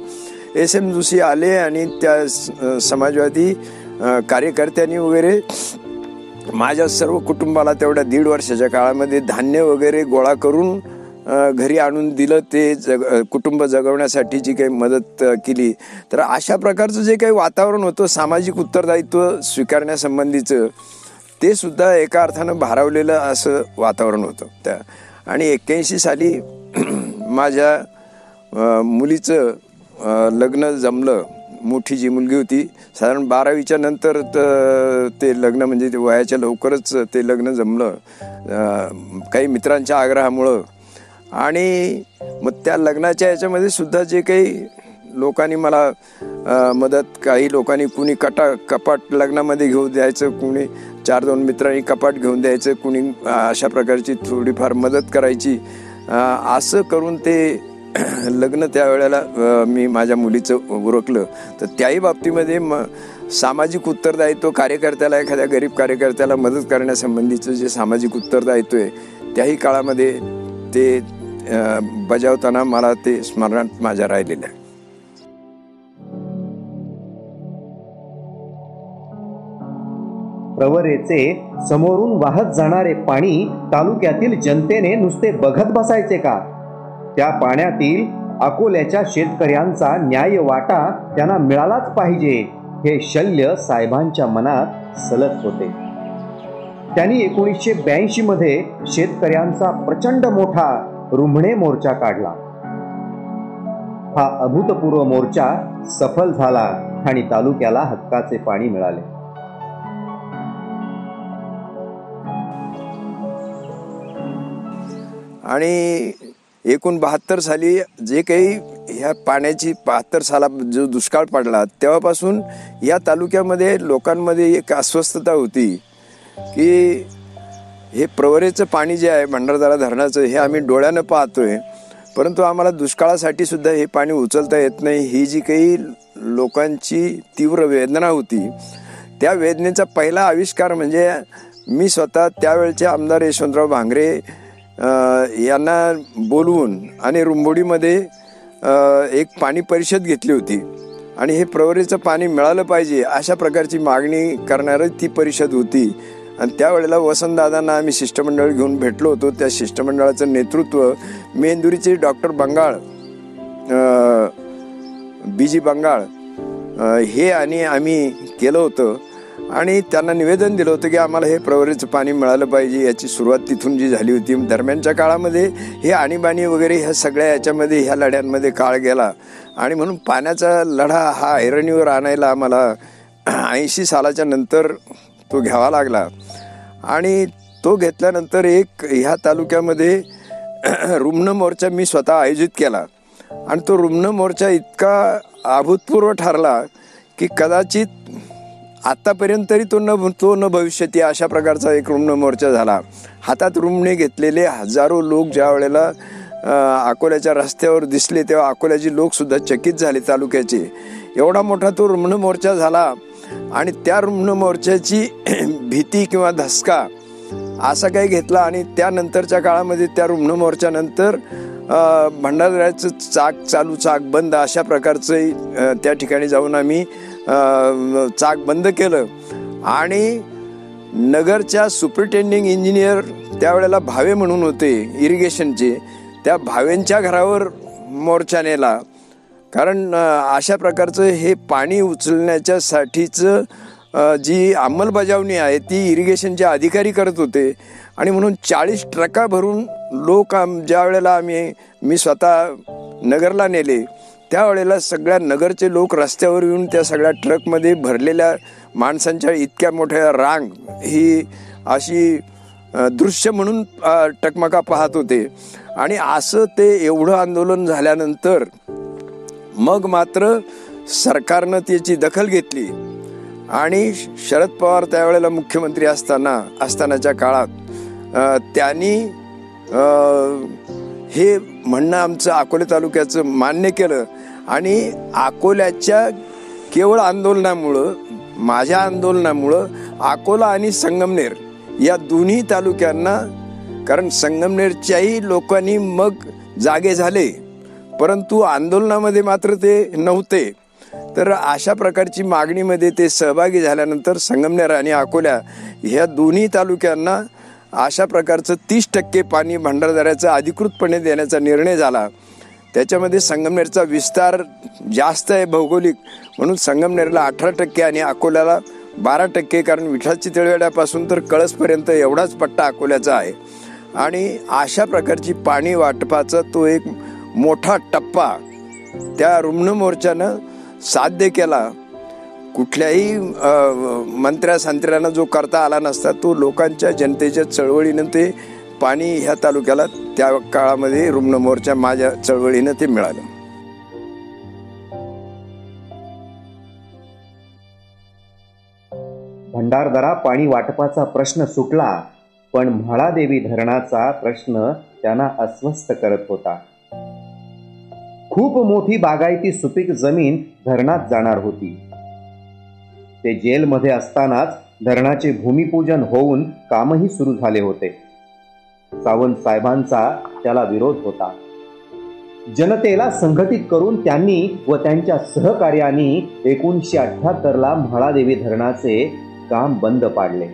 SM जोशी आले आणि त्या समाजवादी कार्यकर्त्यांनी वगैरे माझ्या सर्व कुटुंबाला तेवढ्या 1.5 वर्षाच्या काळामध्ये धान्य वगैरे गोळा करून घरी आणून दिलं. ते कुटुंब जगवण्यासाठी जी काही मदत केली. तर अशा प्रकारचं जे काही वातावरण होतं सामाजिक उत्तरदायित्व स्वीकारण्यासंबंधीचं, ते सुद्धा एका अर्थानं भारावलेलं असं वातावरण होतं त्या. आणि 81 साली माझ्या मुलीचं लग्न जमलं. मोठी जी मुलगी होती साधारण 12वीच्या नंतर ते लग्न म्हणजे ते वयाच्या लवकरच ते लग्न जमलं काही मित्रांच्या आग्रहामुळं. आणि मग त्या लग्नाच्या याच्यामध्ये सुद्धा जे काही लोकांनी मला मदत, काही लोकांनी कुणी कपाट लग्नामध्ये घेऊन द्यायचं, कुणी 4-2 मित्रांनी कपाट घेऊन द्यायचं, कुणी अशा प्रकारची थोडीफार मदत करायची. असं करून ते लग्न त्यावेळेला मी माझ्या मुलीचं उरकलं. तर त्याही बाबतीमध्ये सामाजिक उत्तरदायित्व, कार्यकर्त्याला, एखाद्या गरीब कार्यकर्त्याला मदत करण्यासंबंधीचं जे सामाजिक उत्तरदायित्व आहे त्याही काळामध्ये ते बजावताना मला ते स्मरणात माझ्या राहिलेलं आहे. प्रवरेचे समोरून वाहत जाणारे पाणी तालुक्यातील जनतेने नुसते बघत बसायचे का? त्या पाण्यातील अकोल्याच्या शेतकऱ्यांचा न्याय वाटा त्यांना मिळालाच पाहिजे हे शल्य साहेबांच्या मनात सलत होते. त्यांनी 1982 मध्ये शेतकऱ्यांचा प्रचंड मोठा रुमणे मोर्चा काढला. हा अभूतपूर्व मोर्चा सफल झाला आणि तालुक्याला हक्काचे पाणी मिळाले. आणि 72 साली जे काही ह्या पाण्याची 72 साला जो दुष्काळ पडला तेव्हापासून या तालुक्यामध्ये लोकांमध्ये एक अस्वस्थता होती की हे प्रवरेचं पाणी जे आहे भंडारदरा धरणाचं, हे आम्ही डोळ्यानं पाहतोय, परंतु आम्हाला दुष्काळासाठी सुद्धा हे पाणी उचलता येत नाही. ही जी काही लोकांची तीव्र वेदना होती, त्या वेदनेचा पहिला आविष्कार म्हणजे मी स्वतः त्यावेळचे आमदार यशवंतराव भांगरे यांना बोलवून आणि रुंबोडीमध्ये एक पाणी परिषद घेतली होती आणि हे प्रवरेचं पाणी मिळालं पाहिजे अशा प्रकारची मागणी करणारी ती परिषद होती. आणि त्यावेळेला वसंतदादांना आम्ही शिष्टमंडळ घेऊन भेटलो होतो. त्या शिष्टमंडळाचं नेतृत्व मेंदुरीचे डॉक्टर बंगाळ, BG बंगाळ हे आणि आम्ही केलं होतं आणि त्यांना निवेदन दिलं होतं की आम्हाला हे प्रवरेचं पाणी मिळालं पाहिजे. याची सुरुवात तिथून जी झाली होती. दरम्यानच्या काळामध्ये हे आणीबाणी वगैरे ह्या सगळ्या याच्यामध्ये ह्या लढ्यांमध्ये काळ गेला आणि म्हणून पाण्याचा लढा हा ऐरणीवर आणायला आम्हाला 80 सालाच्या नंतर तो घ्यावा लागला. आणि तो घेतल्यानंतर एक ह्या तालुक्यामध्ये रुग्ण मोर्चा मी स्वतः आयोजित केला आणि तो रुग्ण मोर्चा इतका अभूतपूर्व ठरला की कदाचित आत्तापर्यंत तरी तो न भविष्यती अशा प्रकारचा एक रुग्ण मोर्चा झाला. हातात रुमणे घेतलेले हजारो लोक ज्या वेळेला अकोल्याच्या रस्त्यावर दिसले तेव्हा अकोल्याचे लोकसुद्धा चकित झाले तालुक्याचे. एवढा मोठा तो रुग्ण मोर्चा झाला आणि त्या रुग्ण मोर्चाची भीती किंवा धसका असा काही घेतला आणि त्यानंतरच्या काळामध्ये त्या रुग्ण मोर्चानंतर भंडारदऱ्याचं चाक चालू चाक बंद अशा प्रकारचं त्या ठिकाणी जाऊन आम्ही चाक बंद केलं. आणि नगरच्या सुपरिटेंडिंग इंजिनियर त्यावेळेला भावे म्हणून होते इरिगेशनचे, त्या भावेंच्या घरावर मोर्चा नेला. कारण अशा प्रकारचं हे पाणी उचलण्याच्या साठीचं जी अंमलबजावणी आहे ती इरिगेशनचे अधिकारी करत होते आणि म्हणून 40 ट्रका भरून लोक ज्या वेळेला मी स्वतः नगरला नेले त्यावेळेला सगळ्या नगरचे लोक रस्त्यावर येऊन त्या सगळ्या ट्रकमध्ये भरलेल्या माणसांच्या इतक्या मोठ्या रांग ही अशी दृश्य म्हणून टकमका पाहत होते. आणि असं ते एवढं आंदोलन झाल्यानंतर मग मात्र सरकारनं त्याची दखल घेतली आणि शरद पवार त्यावेळेला मुख्यमंत्री असतानाच्या काळात त्यांनी हे म्हणणं आमचं अकोले तालुक्याचं मान्य केलं. आणि अकोल्याच्या केवळ आंदोलनामुळं, माझ्या आंदोलनामुळं अकोला आणि संगमनेर या दोन्ही तालुक्यांना, कारण संगमनेरच्याही लोकांनी मग जागे झाले परंतु आंदोलनामध्ये मात्र ते नव्हते, तर अशा प्रकारची मागणीमध्ये ते सहभागी झाल्यानंतर संगमनेर आणि अकोला ह्या दोन्ही तालुक्यांना अशा प्रकारचं 30% पाणी भंडारदऱ्याचं अधिकृतपणे देण्याचा निर्णय झाला. त्याच्यामध्ये संगमनेरचा विस्तार जास्त आहे भौगोलिक, म्हणून संगमनेरला 18% आणि अकोल्याला 12%, कारण विठाची तळेवाड्यापासून तर कळसपर्यंत एवढाच पट्टा अकोल्याचा आहे. आणि अशा प्रकारची पाणी वाटपाचा तो एक मोठा टप्पा त्या रुग्ण मोर्चानं साध्य केला. कुठल्याही मंत्र्यांना जो करता आला नसता तो लोकांच्या जनतेच्या चळवळीनं ते पाणी ह्या तालुक्याला त्या काळामध्ये रुग्ण मोर्चा माझ्या चळवळीनं ते मिळालं. भंडारदरा पाणी वाटपाचा प्रश्न सुटला, पण म्हाळादेवी धरणाचा प्रश्न त्यांना अस्वस्थ करत होता. खूप मोठी बागायती सुपीक जमीन धरणात जाणार होती. ते जेलमध्ये असतानाच धरणाचे भूमिपूजन होऊन कामही सुरू झाले होते. सावंत साहेबांचा त्याला विरोध होता. जनतेला संघटित करून त्यांनी व त्यांच्या सहकार्यांनी 1978ला म्हाळादेवी धरणाचे काम बंद पाडले.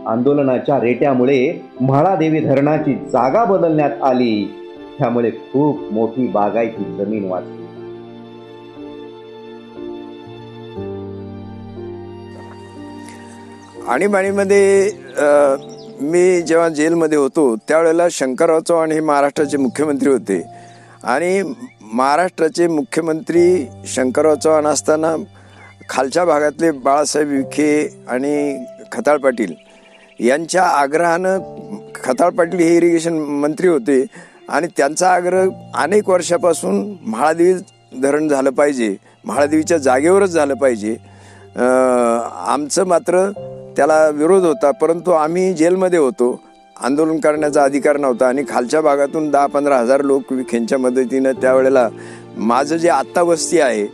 आंदोलनाच्या रेट्यामुळे म्हाळादेवी धरणाची जागा बदलण्यात आली, त्यामुळे खूप मोठी बागायती जमीन वाचली. आणीबाणीमध्ये मी जेव्हा जेलमध्ये होतो त्यावेळेला शंकरराव चव्हाण हे महाराष्ट्राचे मुख्यमंत्री होते आणि महाराष्ट्राचे मुख्यमंत्री शंकरराव चव्हाण असताना खालच्या भागातले बाळासाहेब विखे आणि खताळ पाटील यांच्या आग्रहानं, खताळ पाटील हे इरिगेशन मंत्री होते आणि त्यांचा आग्रह अनेक वर्षापासून म्हाळादेवी धरण झालं पाहिजे, म्हाळादेवीच्या जागेवरच झालं पाहिजे. आमचं मात्र त्याला विरोध होता, परंतु आम्ही जेलमध्ये होतो, आंदोलन करण्याचा अधिकार नव्हता आणि खालच्या भागातून 10-15 हजार लोक विखेंच्या मदतीनं त्यावेळेला माझं जे आत्ता वस्ती आहे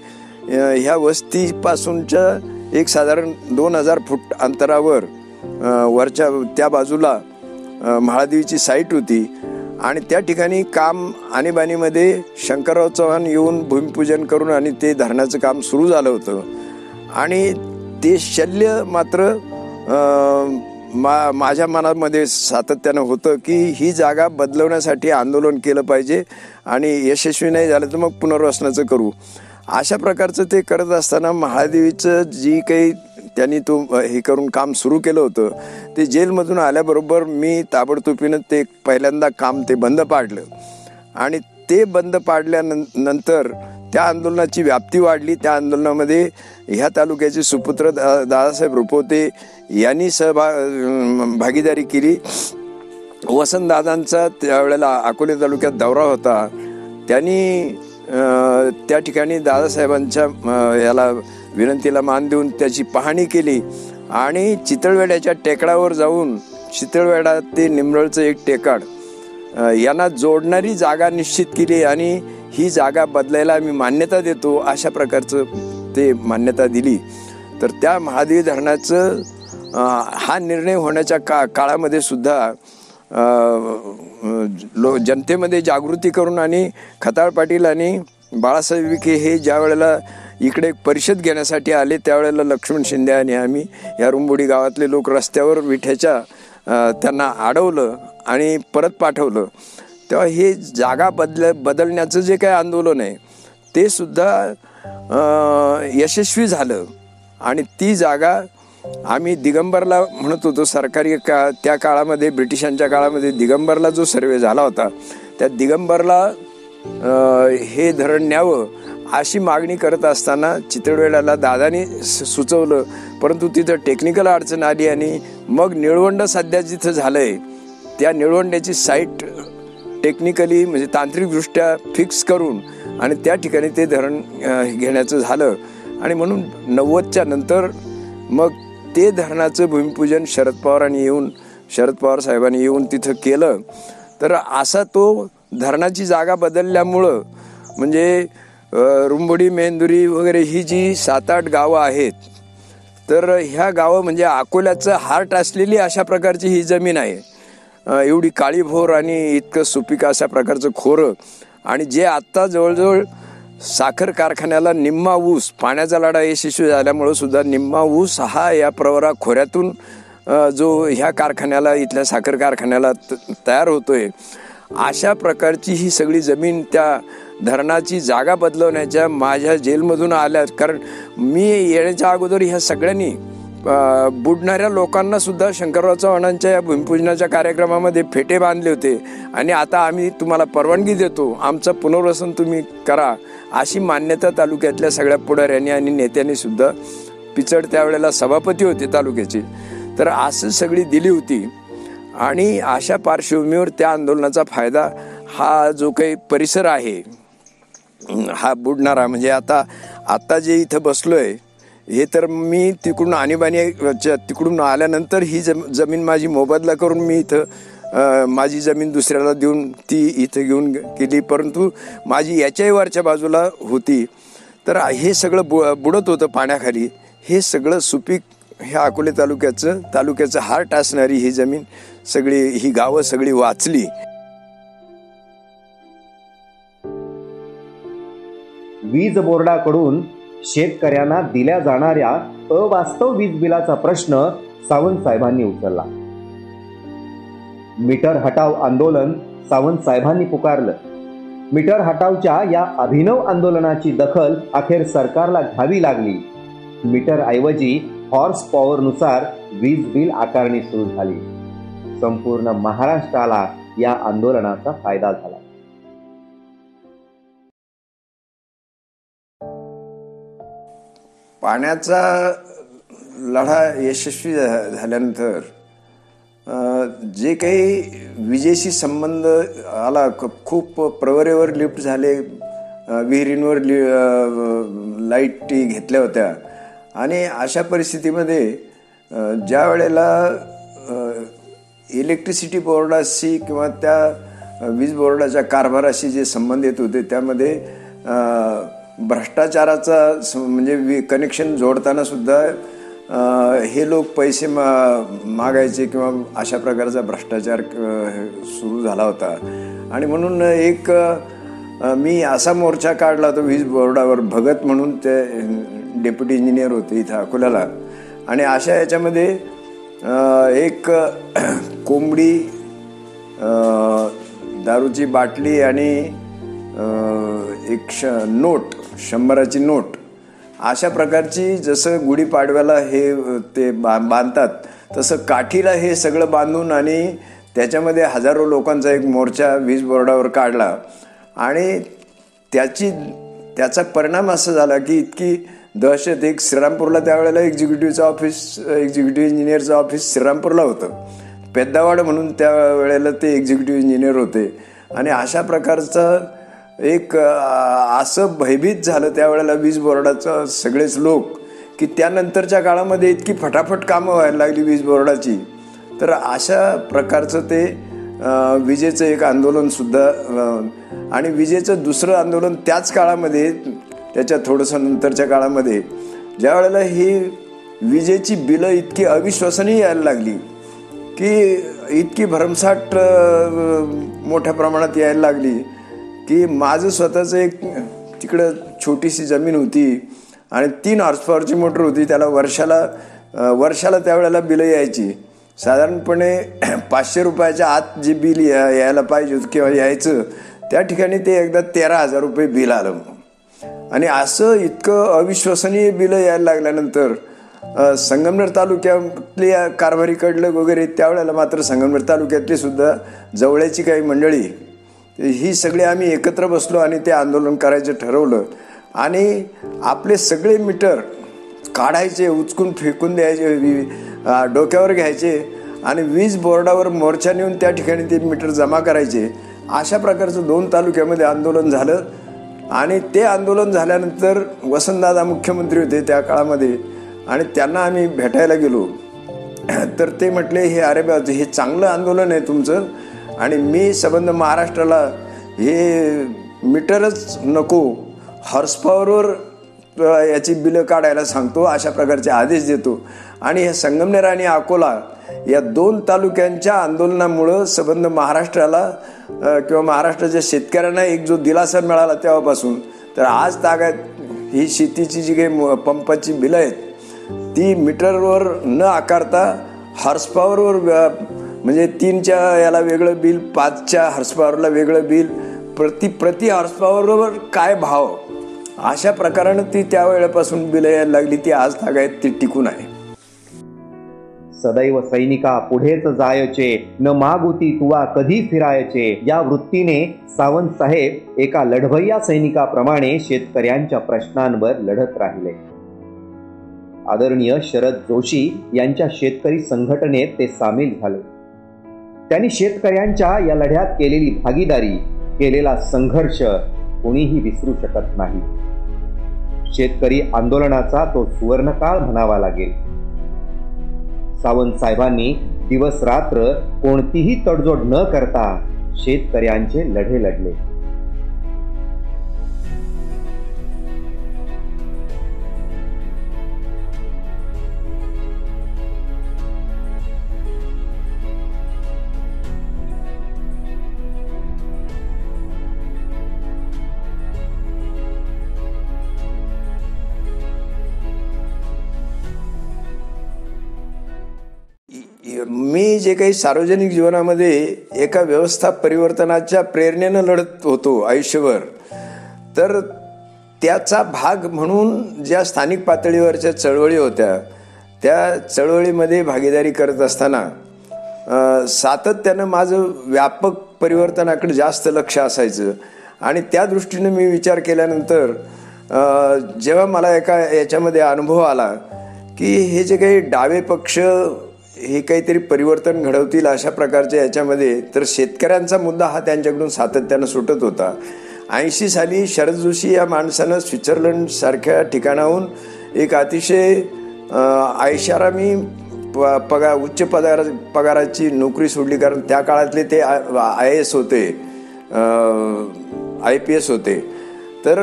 ह्या वस्तीपासूनच्या एक साधारण 2000 फूट अंतरावर वरच्या त्या बाजूला महादेवीची साईट होती आणि त्या ठिकाणी काम आणीबाणीमध्ये शंकरराव चव्हाण येऊन भूमिपूजन करून आणि ते धरणाचं काम सुरू झालं होतं आणि ते शल्य मात्र माझ्या मनामध्ये सातत्यानं होतं की ही जागा बदलवण्यासाठी आंदोलन केलं पाहिजे आणि यशस्वी नाही झालं तर मग पुनर्वसनाचं करू. अशा प्रकारचं ते करत असताना महादेवीचं जी काही त्यांनी हे करून काम सुरू केलं होतं ते जेलमधून आल्याबरोबर मी ताबडतोबीनं ते पहिल्यांदा काम ते बंद पाडलं आणि ते बंद पाडल्यानंतर त्या आंदोलनाची व्याप्ती वाढली. त्या आंदोलनामध्ये ह्या तालुक्याचे सुपुत्र दादासाहेब रुपवते यांनी भागीदारी केली. वसंतदादांचा त्यावेळेला अकोले तालुक्यात दौरा होता. त्यांनी त्या ठिकाणी दादासाहेबांच्या याला विनंतीला मान देऊन त्याची पाहणी केली आणि चितळवेड्याच्या टेकडावर जाऊन चितळवेडा ते निमरळचं एक टेकाड यांना जोडणारी जागा निश्चित केली आणि ही जागा बदलायला आम्ही मान्यता देतो अशा प्रकारचं ते मान्यता दिली. तर त्या महादेवी धरणाचं हा निर्णय होण्याच्या काळामध्ये सुद्धा जनतेमध्ये जागृती करून आणि खताळ पाटील आणि बाळासाहेब विखे हे ज्या वेळेला इकडे परिषद घेण्यासाठी आले त्यावेळेला लक्ष्मण शिंदे आणि आम्ही या रुंबोडी गावातले लोक रस्त्यावर विठ्याच्या त्यांना अडवलं आणि परत पाठवलं. तेव्हा हे जागा बदलण्याचं जे काही आंदोलन आहे ते सुद्धा यशस्वी झालं आणि ती जागा आम्ही दिगंबरला म्हणत होतो. सरकारी त्या काळामध्ये ब्रिटिशांच्या काळामध्ये दिगंबरला जो सर्वे झाला होता त्या दिगंबरला हे धरण न्यावं अशी मागणी करत असताना चितळवेड्याला दादानी सुचवलं, परंतु तिथं टेक्निकल अडचण आली आणि मग निळवंड सध्या जिथं झालं आहे त्या निळवंड्याची साईट टेक्निकली म्हणजे तांत्रिकदृष्ट्या फिक्स करून आणि त्या ठिकाणी ते धरण घेण्याचं झालं आणि म्हणून 90च्या नंतर मग ते धरणाचं भूमिपूजन शरद पवार साहेबांनी येऊन तिथं केलं. तर असा तो धरणाची जागा बदलल्यामुळं म्हणजे रुंबोडी मेंदुरी वगैरे ही जी 7-8 गावं आहेत तर ह्या गावं म्हणजे अकोल्याचं हार्ट असलेली अशा प्रकारची ही जमीन आहे. एवढी काळीभोर आणि इतकं सुपीक अशा प्रकारचं खोरं आणि जे आत्ता जवळजवळ साखर कारखान्याला निम्मा ऊस पाण्याचा लढा यशस्वी झाल्यामुळं सुद्धा निम्मा ऊस हा या प्रवरा खोऱ्यातून जो ह्या कारखान्याला इथल्या साखर कारखान्याला तयार होतोय अशा प्रकारची ही सगळी जमीन त्या धरणाची जागा बदलवण्याच्या माझ्या जेलमधून आल्या. कारण मी येण्याच्या अगोदर ह्या सगळ्यांनी बुडणाऱ्या लोकांना सुद्धा शंकरराव चव्हाणांच्या या भूमिपूजनाच्या कार्यक्रमामध्ये फेटे बांधले होते आणि आता आम्ही तुम्हाला परवानगी देतो, आमचं पुनर्वसन तुम्ही करा अशी मान्यता तालुक्यातल्या सगळ्या पुढाऱ्यांनी आणि नेत्यांनी सुद्धा, पिचड त्यावेळेला सभापती होते तालुक्याचे, तर असं सगळी दिली होती. आणि अशा पार्श्वभूमीवर त्या आंदोलनाचा फायदा हा जो काही परिसर आहे हा बुडणारा म्हणजे आता जे इथं बसलोय हे तर मी तिकडून आणीबाणी तिकडून आल्यानंतर ही जमीन माझी मोबदला करून मी इथं माझी जमीन दुसऱ्याला देऊन ती इथं घेऊन गेली, परंतु माझी याच्याही वरच्या बाजूला होती. तर हे सगळं बुडत होतं पाण्याखाली. हे सगळं सुपीक ह्या अकोले तालुक्याचं हार्ट असणारी ही जमीन सगळी ही गावं सगळी वाचली. वीज बोर्डाकडून शेतकऱ्यांना दिल्या जाणाऱ्या अवास्तव वीज बिलाचा प्रश्न सावंत साहेबांनी उचलला. मीटर हटाव आंदोलन सावंत साहेबांनी पुकारलं. मीटर हटावच्या या अभिनव आंदोलनाची दखल अखेर सरकारला घ्यावी लागली. मीटर ऐवजी हॉर्स पॉवरनुसार वीज बिल आकारणी सुरू झाली. संपूर्ण महाराष्ट्राला या आंदोलनाचा फायदा झाला. पाण्याचा लढा यशस्वी झाल्यानंतर जे काही विजेशी संबंध आला, खूप प्रवरेवर लिफ्ट झाले, विहिरींवर लाईटी घेतल्या होत्या आणि अशा परिस्थितीमध्ये ज्या वेळेला इलेक्ट्रिसिटी बोर्डाशी किंवा त्या वीज बोर्डाच्या कारभाराशी जे संबंध येत होते त्यामध्ये भ्रष्टाचाराचा म्हणजे कनेक्शन जोडताना सुद्धा हे लोक पैसे मागायचे किंवा अशा प्रकारचा भ्रष्टाचार सुरू झाला होता. आणि म्हणून एक मी असा मोर्चा काढला होता वीज बोर्डावर. भगत म्हणून ते डेप्युटी इंजिनियर होते इथं अकोल्याला. आणि अशा याच्यामध्ये एक कोंबडी, दारूची बाटली आणि एक नोट, 100ची नोट, अशा प्रकारची, जसं गुढीपाडव्याला हे ते बांधतात तसं काठीला हे सगळं बांधून आणि त्याच्यामध्ये हजारो लोकांचा एक मोर्चा वीज बोर्डावर काढला. आणि त्याचा परिणाम असा झाला की इतकी दहशत. एक श्रीरामपूरला त्यावेळेला एक्झिक्युटिव्ह इंजिनियरचं ऑफिस श्रीरामपूरला होतं. पेद्दावाड म्हणून त्यावेळेला ते एक्झिक्युटिव्ह इंजिनियर होते. आणि अशा प्रकारचं एक असं भयभीत झालं त्यावेळेला वीज बोर्डाचं सगळेच लोक की त्यानंतरच्या काळामध्ये इतकी फटाफट कामं व्हायला लागली वीज बोर्डाची. तर अशा प्रकारचं ते विजेचं एक आंदोलनसुद्धा. आणि विजेचं दुसरं आंदोलन त्याच काळामध्ये, त्याच्या थोडंसं नंतरच्या काळामध्ये, ज्या वेळेला ही विजेची बिलं इतकी अविश्वसनीय यायला लागली की इतकी भरमसाठ मोठ्या प्रमाणात यायला लागली की माझं स्वतःचं एक तिकडं छोटीशी जमीन होती आणि 3 हॉर्सपॉवरची मोटर होती. त्याला वर्षाला त्यावेळेला बिलं यायची. साधारणपणे 500 रुपयाच्या आत जे बिल यायला पाहिजे किंवा यायचं, त्या ठिकाणी ते एकदा 13,000 रुपये बिल आलं. आणि असं इतकं अविश्वसनीय बिलं यायला लागल्यानंतर संगमनेर तालुक्यातली कारभारीकडलं वगैरे, त्यावेळेला मात्र संगमनेर तालुक्यातली सुद्धा जवळची काही मंडळी, ही सगळे आम्ही एकत्र बसलो आणि ते आंदोलन करायचं ठरवलं. आणि आपले सगळे मीटर काढायचे, उचकून फेकून द्यायचे, डोक्यावर घ्यायचे आणि वीज बोर्डावर मोर्चा नेऊन त्या ठिकाणी ते मीटर जमा करायचे. अशा प्रकारचं 2 तालुक्यामध्ये आंदोलन झालं. आणि ते आंदोलन झाल्यानंतर वसंतदादा मुख्यमंत्री होते त्या काळामध्ये आणि त्यांना आम्ही भेटायला गेलो. तर ते म्हटले, हे चांगलं आंदोलन आहे तुमचं आणि मी संबंध महाराष्ट्राला हे मीटरच नको, हॉर्सपॉवरवर याची बिलं काढायला सांगतो, अशा प्रकारचे आदेश देतो. आणि हे संगमनेर आणि अकोला या 2 तालुक्यांच्या आंदोलनामुळं संबंध महाराष्ट्राला किंवा महाराष्ट्राच्या शेतकऱ्यांना एक जो दिलासा मिळाला तेव्हापासून तर आज तागायत ही शेतीची जी काही पंपाची बिलं आहेत ती मीटरवर न आकारता हॉर्सपॉवरवर, म्हणजे 3च्या याला वेगळं बिल, 5च्या हॉर्सपॉवरला वेगळं बिल, प्रति हॉर्सपॉवरवर काय भाव, अशा प्रकारानं ती त्यावेळेपासून बिलं यायला लागली. ती आज तागायत ती टिकून आहे. सदैव सैनिका पुढेच जायचे, न मागुती तुवा कधी फिरायचे, या वृत्तीने सावंत साहेब एका लढवय्या सैनिकाप्रमाणे शेतकऱ्यांच्या प्रश्नांवर लढत राहिले. आदरणीय शरद जोशी यांच्या शेतकरी संघटनेत ते सामील झाले. त्यांनी शेतकऱ्यांच्या या लढ्यात केलेली भागीदारी, केलेला संघर्ष कोणीही विसरू शकत नाही. शेतकरी आंदोलनाचा तो सुवर्णकाळ म्हणावा लागेल. सावंत साहेबांनी दिवस रात्र कोणतीही तडजोड न करता शेतकऱ्यांचे लढे लढले. मी जे काही सार्वजनिक जीवनामध्ये एका व्यवस्था परिवर्तनाच्या प्रेरणेनं लढत होतो आयुष्यभर, तर त्याचा भाग म्हणून ज्या स्थानिक पातळीवरच्या चळवळी होत्या त्या चळवळीमध्ये भागीदारी करत असताना सातत्यानं माझं व्यापक परिवर्तनाकडे जास्त लक्ष असायचं. आणि त्या दृष्टीनं मी विचार केल्यानंतर जेव्हा मला याच्यामध्ये अनुभव आला की हे जे काही डावे पक्ष हे काहीतरी परिवर्तन घडवतील अशा प्रकारच्या याच्यामध्ये, तर शेतकऱ्यांचा मुद्दा हा त्यांच्याकडून सातत्यानं सुटत होता. 80 साली शरद जोशी या माणसानं स्वित्झर्लंड सारख्या ठिकाणाहून एक अतिशय ऐशारामी उच्च पगाराची नोकरी सोडली. कारण त्या काळातले ते IAS होते, IPS होते. तर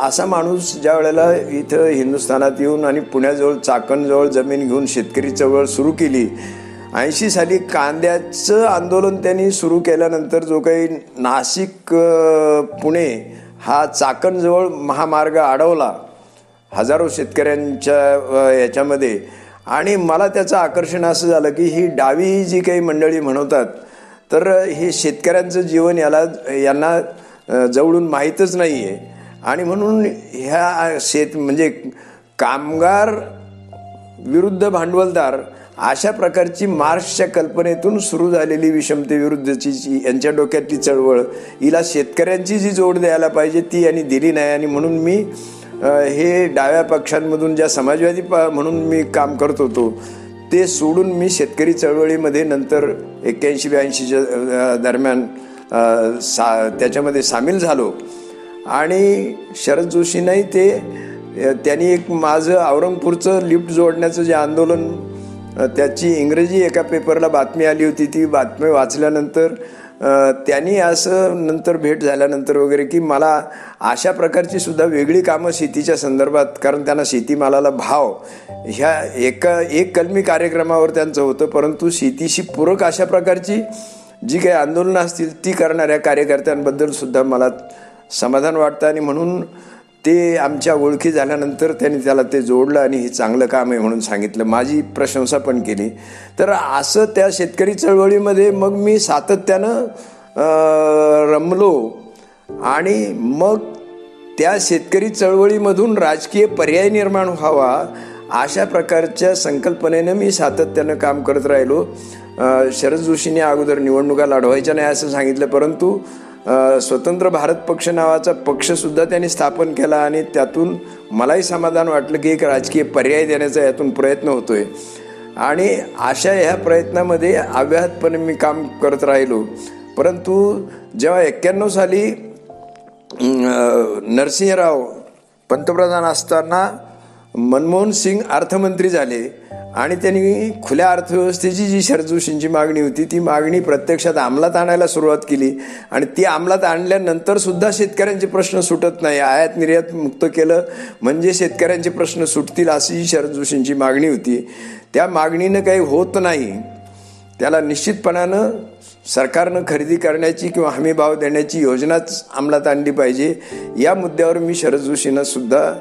असा माणूस ज्या वेळेला इथं हिंदुस्थानात येऊन आणि पुण्याजवळ चाकणजवळ जमीन घेऊन शेतकरी चळवळ सुरू केली, 80 साली कांद्याचं आंदोलन त्यांनी सुरू केल्यानंतर जो काही नाशिक पुणे हा चाकणजवळ महामार्ग अडवला हजारो शेतकऱ्यांच्या याच्यामध्ये, आणि मला त्याचं आकर्षण असं झालं की ही डावी जी काही मंडळी म्हणवतात तर हे शेतकऱ्यांचं जीवन यांना जवळून माहीतच नाही आहे, आणि म्हणून ह्या म्हणजे कामगार विरुद्ध भांडवलदार अशा प्रकारची मार्क्सच्या कल्पनेतून सुरू झालेली विषमतेविरुद्धची यांच्या डोक्यातली चळवळ, हिला शेतकऱ्यांची जी जोड द्यायला पाहिजे ती यांनी दिली नाही, आणि म्हणून मी हे डाव्या पक्षांमधून ज्या समाजवादी म्हणून मी काम करत होतो ते सोडून मी शेतकरी चळवळीमध्ये नंतर 81-82च्या दरम्यान त्याच्यामध्ये सामील झालो. आणि शरद जोशींनाही त्यांनी एक माझं औरंगपूरचं लिफ्ट जोडण्याचं जे आंदोलन, त्याची इंग्रजी एका पेपरला बातमी आली होती, ती बातमी वाचल्यानंतर त्यांनी असं नंतर भेट झाल्यानंतर वगैरे की मला अशा प्रकारची सुद्धा वेगळी कामं शेतीच्या संदर्भात, कारण त्यांना शेतीमालाला भाव ह्या एक कलमी कार्यक्रमावर त्यांचं होतं, परंतु शेतीशी पूरक अशा प्रकारची जी काही आंदोलनं असतील ती करणाऱ्या कार्यकर्त्यांबद्दल सुद्धा मला समाधान वाटतं, आणि म्हणून ते आमच्या ओळखी झाल्यानंतर त्यांनी त्याला ते जोडलं आणि हे चांगलं काम आहे म्हणून सांगितलं, माझी प्रशंसा पण केली. तर असं त्या शेतकरी चळवळीमध्ये मग मी सातत्यानं रमलो, आणि मग त्या शेतकरी चळवळीमधून राजकीय पर्याय निर्माण व्हावा अशा प्रकारच्या संकल्पनेनं मी सातत्यानं काम करत राहिलो. शरद जोशींनी अगोदर निवडणुका लढवायच्या नाही असं सांगितलं, परंतु स्वतंत्र भारत पक्ष नावाचा पक्षसुद्धा त्यांनी स्थापन केला, आणि त्यातून मलाही समाधान वाटलं की एक राजकीय पर्याय देण्याचा यातून प्रयत्न होतोय, आणि अशा ह्या प्रयत्नामध्ये अव्याहतपणे मी काम करत राहिलो. परंतु जेव्हा 91 साली नरसिंहराव पंतप्रधान असताना मनमोहन सिंग अर्थमंत्री झाले, आणि त्यांनी खुल्या अर्थव्यवस्थेची जी शरद जोशींची मागणी होती ती मागणी प्रत्यक्षात अंमलात आणायला सुरुवात केली, आणि ती अंमलात आणल्यानंतर सुद्धा शेतकऱ्यांचे प्रश्न सुटत नाही. आयात निर्यात मुक्त केलं म्हणजे शेतकऱ्यांचे प्रश्न सुटतील अशी शरद जोशींची मागणी होती. त्या मागणीनं काही होत नाही, त्याला निश्चितपणानं सरकारनं खरेदी करण्याची किंवा हमी भाव देण्याची योजनाच अंमलात आणली पाहिजे. या मुद्द्यावर मी शरद जोशींना सुद्धा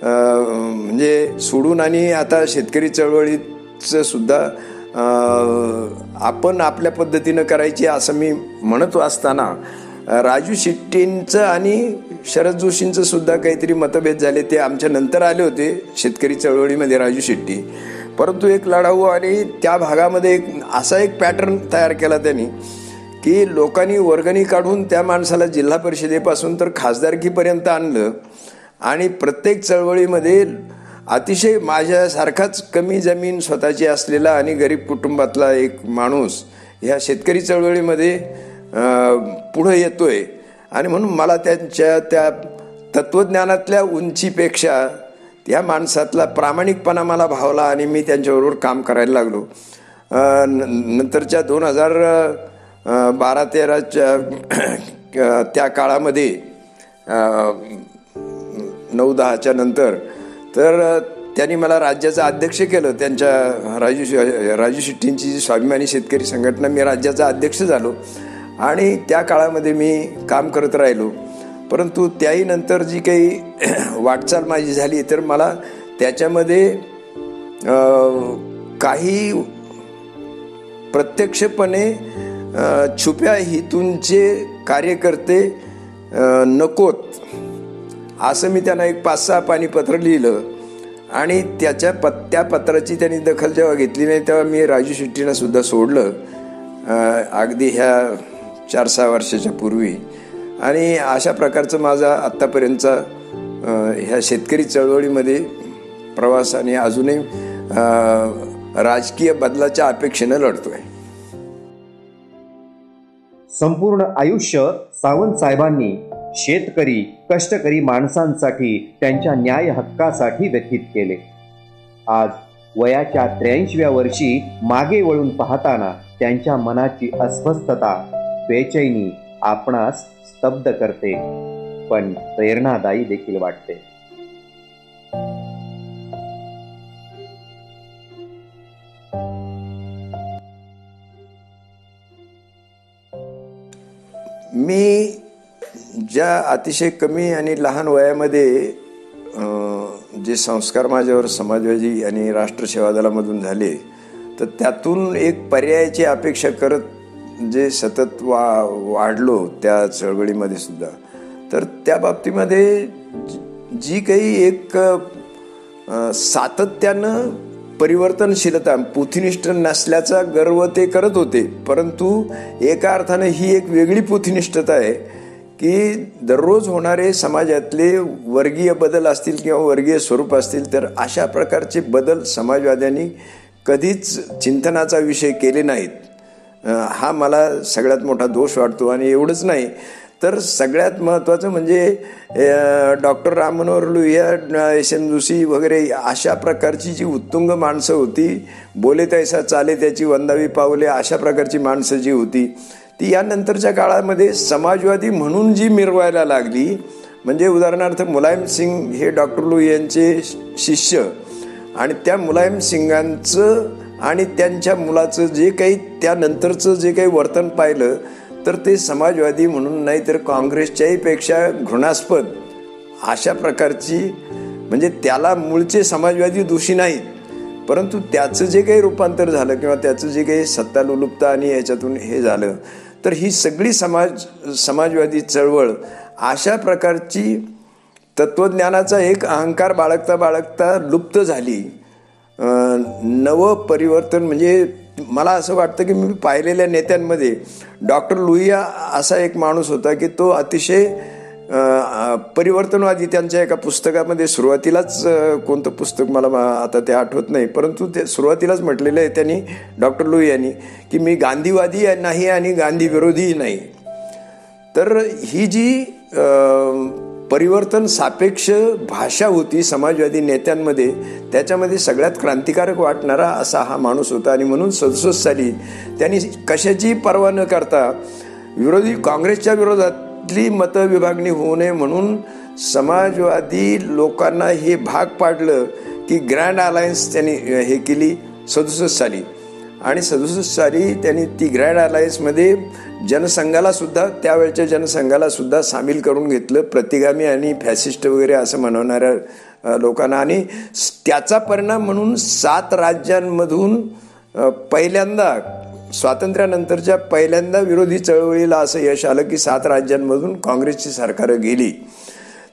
म्हणजे सोडून, आणि आता शेतकरी चळवळीचं सुद्धा आपण आपल्या पद्धतीनं करायची असं मी म्हणत असताना राजू शेट्टींचं आणि शरद जोशींचं सुद्धा काहीतरी मतभेद झाले. ते आमच्या नंतर आले होते शेतकरी चळवळीमध्ये राजू शेट्टी, परंतु एक लढाऊ, आणि त्या भागामध्ये असा एक पॅटर्न तयार केला त्यांनी की लोकांनी वर्गणी काढून त्या माणसाला जिल्हा परिषदेपासून तर खासदारकीपर्यंत आणलं, आणि प्रत्येक चळवळीमध्ये अतिशय माझ्यासारखाच कमी जमीन स्वतःची असलेला आणि गरीब कुटुंबातला एक माणूस ह्या शेतकरी चळवळीमध्ये पुढे येतोय, आणि म्हणून मला त्यांच्या त्या तत्त्वज्ञानातल्या उंचीपेक्षा त्या माणसातला प्रामाणिकपणा मला भावला, आणि मी त्यांच्याबरोबर काम करायला लागलो. नंतरच्या 2012-13च्या त्या काळामध्ये 9-10च्या नंतर तर त्यांनी मला राज्याचं अध्यक्ष केलं. त्यांच्या राजू शेट्टींची जी स्वाभिमानी शेतकरी संघटना, मी राज्याचा अध्यक्ष झालो, आणि त्या काळामध्ये मी काम करत राहिलो. परंतु त्याही नंतर जी काही वाटचाल माझी झाली तर मला त्याच्यामध्ये काही प्रत्यक्षपणे छुप्या हेतूंचे कार्यकर्ते नकोत असं मी त्यांना एक 5-6 पानीपत्र लिहिलं, आणि त्या पत्राची त्यांनी दखल जेव्हा घेतली नाही तेव्हा मी राजू शेट्टींना सुद्धा सोडलं, अगदी ह्या 4-6 वर्षाच्या पूर्वी. आणि अशा प्रकारचं माझा आत्तापर्यंतचा ह्या शेतकरी चळवळीमध्ये प्रवास, आणि अजूनही राजकीय बदलाच्या अपेक्षेनं लढतोय. संपूर्ण आयुष्य सावंत साहेबांनी शेतकरी कष्टकरी माणसांसाठी त्यांच्या न्याय हक्कासाठी व्यतीत केले. आज वयाच्या 83व्या वर्षी मागे वळून पाहताना त्यांच्या मनाची अस्वस्थता, बेचैनी आपणास स्तब्ध करते. पण प्रेरणादायी देखील वाटते. मी ज्या अतिशय कमी आणि लहान वयामध्ये जे संस्कार माझ्यावर समाजवादी आणि राष्ट्रसेवा दलामधून झाले, तर त्यातून एक पर्यायाची अपेक्षा करत जे सतत वाढलो त्या चळवळीमध्ये सुद्धा, तर त्या बाबतीमध्ये जी काही एक सातत्यानं परिवर्तनशीलता, पोथीनिष्ठ नसल्याचा गर्व ते करत होते, परंतु एका अर्थानं ही एक वेगळी पोथीनिष्ठता आहे की दररोज होणारे समाजातले वर्गीय बदल असतील किंवा वर्गीय स्वरूप असतील, तर अशा प्रकारचे बदल समाजवाद्यांनी कधीच चिंतनाचा विषय केले नाहीत. हा मला सगळ्यात मोठा दोष वाटतो. आणि एवढंच नाही तर सगळ्यात महत्त्वाचं म्हणजे डॉक्टर राम मनोहर लोहिया, एस.एन. जोशी वगैरे अशा प्रकारची जी उत्तुंग माणसं होती, बोले तैसा चाले त्याची वंदावी पावले, अशा प्रकारची माणसं जी होती ती यानंतरच्या काळामध्ये समाजवादी म्हणून जी मिरवायला लागली. म्हणजे उदाहरणार्थ मुलायम सिंग हे डॉक्टर लोहियांचे शिष्य, आणि त्या मुलायम सिंगांचं आणि त्यांच्या मुलाचं जे काही त्यानंतरचं जे काही वर्तन पाहिलं, तर ते समाजवादी म्हणून नाही तर काँग्रेसच्याही पेक्षा घृणास्पद अशा प्रकारची, म्हणजे त्याला मूळचे समाजवादी दोषी नाहीत, परंतु त्याचं जे काही रूपांतर झालं किंवा त्याचं जे काही सत्तालुलुपता आणि याच्यातून हे झालं, तर ही सगळी समाजवादी चळवळ अशा प्रकारची तत्त्वज्ञानाचा एक अहंकार बाळगता बाळगता लुप्त झाली. नवं परिवर्तन म्हणजे मला असं वाटतं की मी पाहिलेल्या नेत्यांमध्ये डॉक्टर लोहिया असा एक माणूस होता की तो अतिशय परिवर्तनवादी. त्यांच्या एका पुस्तकामध्ये सुरुवातीलाच, कोणतं पुस्तक मला आता ते आठवत नाही, परंतु ते सुरुवातीलाच म्हटलेलं आहे त्यांनी, डॉक्टर लोहियांनी, की मी गांधीवादी नाही आणि गांधी विरोधीही नाही. तर ही जी परिवर्तन सापेक्ष भाषा होती समाजवादी नेत्यांमध्ये, त्याच्यामध्ये सगळ्यात क्रांतिकारक वाटणारा असा हा माणूस होता. आणि म्हणून 67 साली त्यांनी कशाची पर्वा न करता विरोधी काँग्रेसच्या विरोधातली मतविभागणी होऊ नये म्हणून समाजवादी लोकांना हे भाग पाडलं की ग्रँड अलायन्स त्यांनी हे केली 67 साली. आणि 67 साली त्यांनी ती ग्रँड अलायन्समध्ये जनसंघाला सुद्धा, त्यावेळच्या जनसंघाला सुद्धा सामील करून घेतलं, प्रतिगामी आणि फॅसिस्ट वगैरे असं म्हणवणाऱ्या लोकांना. आणि त्याचा परिणाम म्हणून 7 राज्यांमधून पहिल्यांदा, स्वातंत्र्यानंतरच्या पहिल्यांदा विरोधी चळवळीला असं यश आलं की 7 राज्यांमधून काँग्रेसची सरकारं गेली.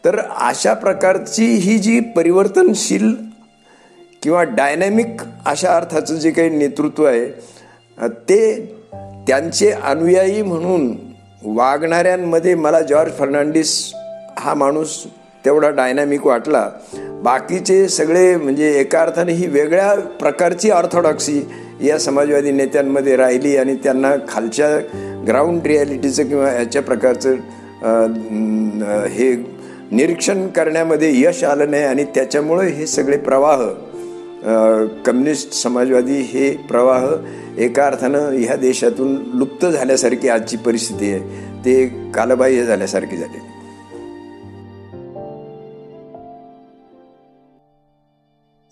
तर अशा प्रकारची ही जी परिवर्तनशील किंवा डायनॅमिक अशा अर्थाचं जे काही नेतृत्व आहे, ते त्यांचे अनुयायी म्हणून वागणाऱ्यांमध्ये मला जॉर्ज फर्नांडिस हा माणूस तेवढा डायनॅमिक वाटला. बाकीचे सगळे म्हणजे एका अर्थाने ही वेगळ्या प्रकारची ऑर्थोडॉक्सी या समाजवादी नेत्यांमध्ये राहिली आणि त्यांना खालच्या ग्राउंड रिॲलिटीचं किंवा याच्या प्रकारचं हे निरीक्षण करण्यामध्ये यश आलं नाही. आणि त्याच्यामुळे हे सगळे प्रवाह, कम्युनिस्ट समाजवादी हे प्रवाह एका अर्थानं ह्या देशातून लुप्त झाल्यासारखी आजची परिस्थिती आहे, ते कालबाह्य झाल्यासारखी झाली.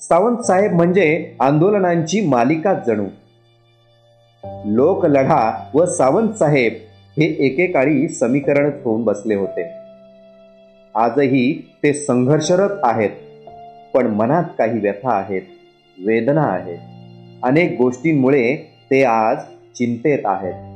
सावंत साहेब म्हणजे आंदोलनांची मालिका जणू. लोकलढा व सावंत साहेब हे एकेकाळी समीकरणच होऊन बसले होते. आजही ते संघर्षरत आहेत, पण मनात काही व्यथा आहेत, वेदना आहेत. अनेक गोष्टींमुळे ते आज चिंतेत आहेत.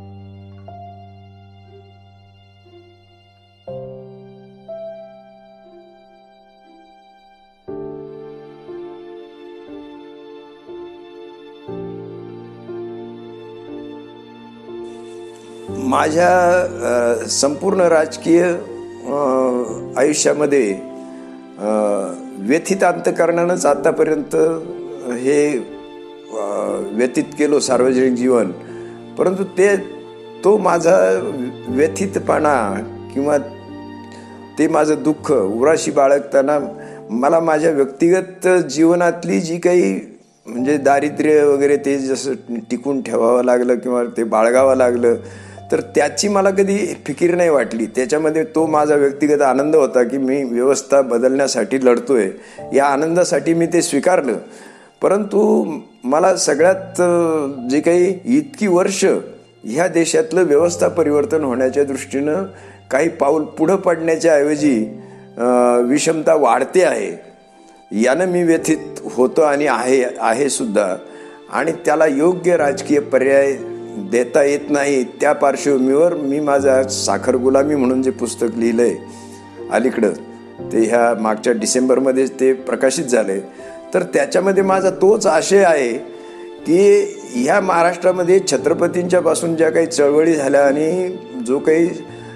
माझ्या संपूर्ण राजकीय आयुष्यामध्ये व्यथित अंतःकरणानंच आतापर्यंत हे व्यतीत केलो सार्वजनिक जीवन. परंतु तो माझा व्यथितपणा किंवा ते माझं दुःख उराशी बाळगताना मला माझ्या व्यक्तिगत जीवनातली जी काही म्हणजे दारिद्र्य वगैरे ते जसं टिकून ठेवावं लागलं किंवा ते बाळगावं लागलं, तर त्याची मला कधी फिकीर नाही वाटली. त्याच्यामध्ये तो माझा व्यक्तिगत आनंद होता की मी व्यवस्था बदलण्यासाठी लढतोय, या आनंदासाठी मी ते स्वीकारलं. परंतु मला सगळ्यात जे काही इतकी वर्ष ह्या देशातलं व्यवस्था परिवर्तन होण्याच्या दृष्टीनं काही पाऊल पुढं पडण्याच्या ऐवजी विषमता वाढते आहे, यानं मी व्यथित होतो आणि आहे सुद्धा. आणि त्याला योग्य राजकीय पर्याय देता येत नाही. त्या पार्श्वभूमीवर मी माझा साखर गुलामी म्हणून जे पुस्तक लिहिलंय अलीकडं, ते ह्या मागच्या डिसेंबरमध्येच ते प्रकाशित झालंय. तर त्याच्यामध्ये माझा तोच आशय आहे की ह्या महाराष्ट्रामध्ये छत्रपतींच्या पासून ज्या काही चळवळी झाल्या आणि जो काही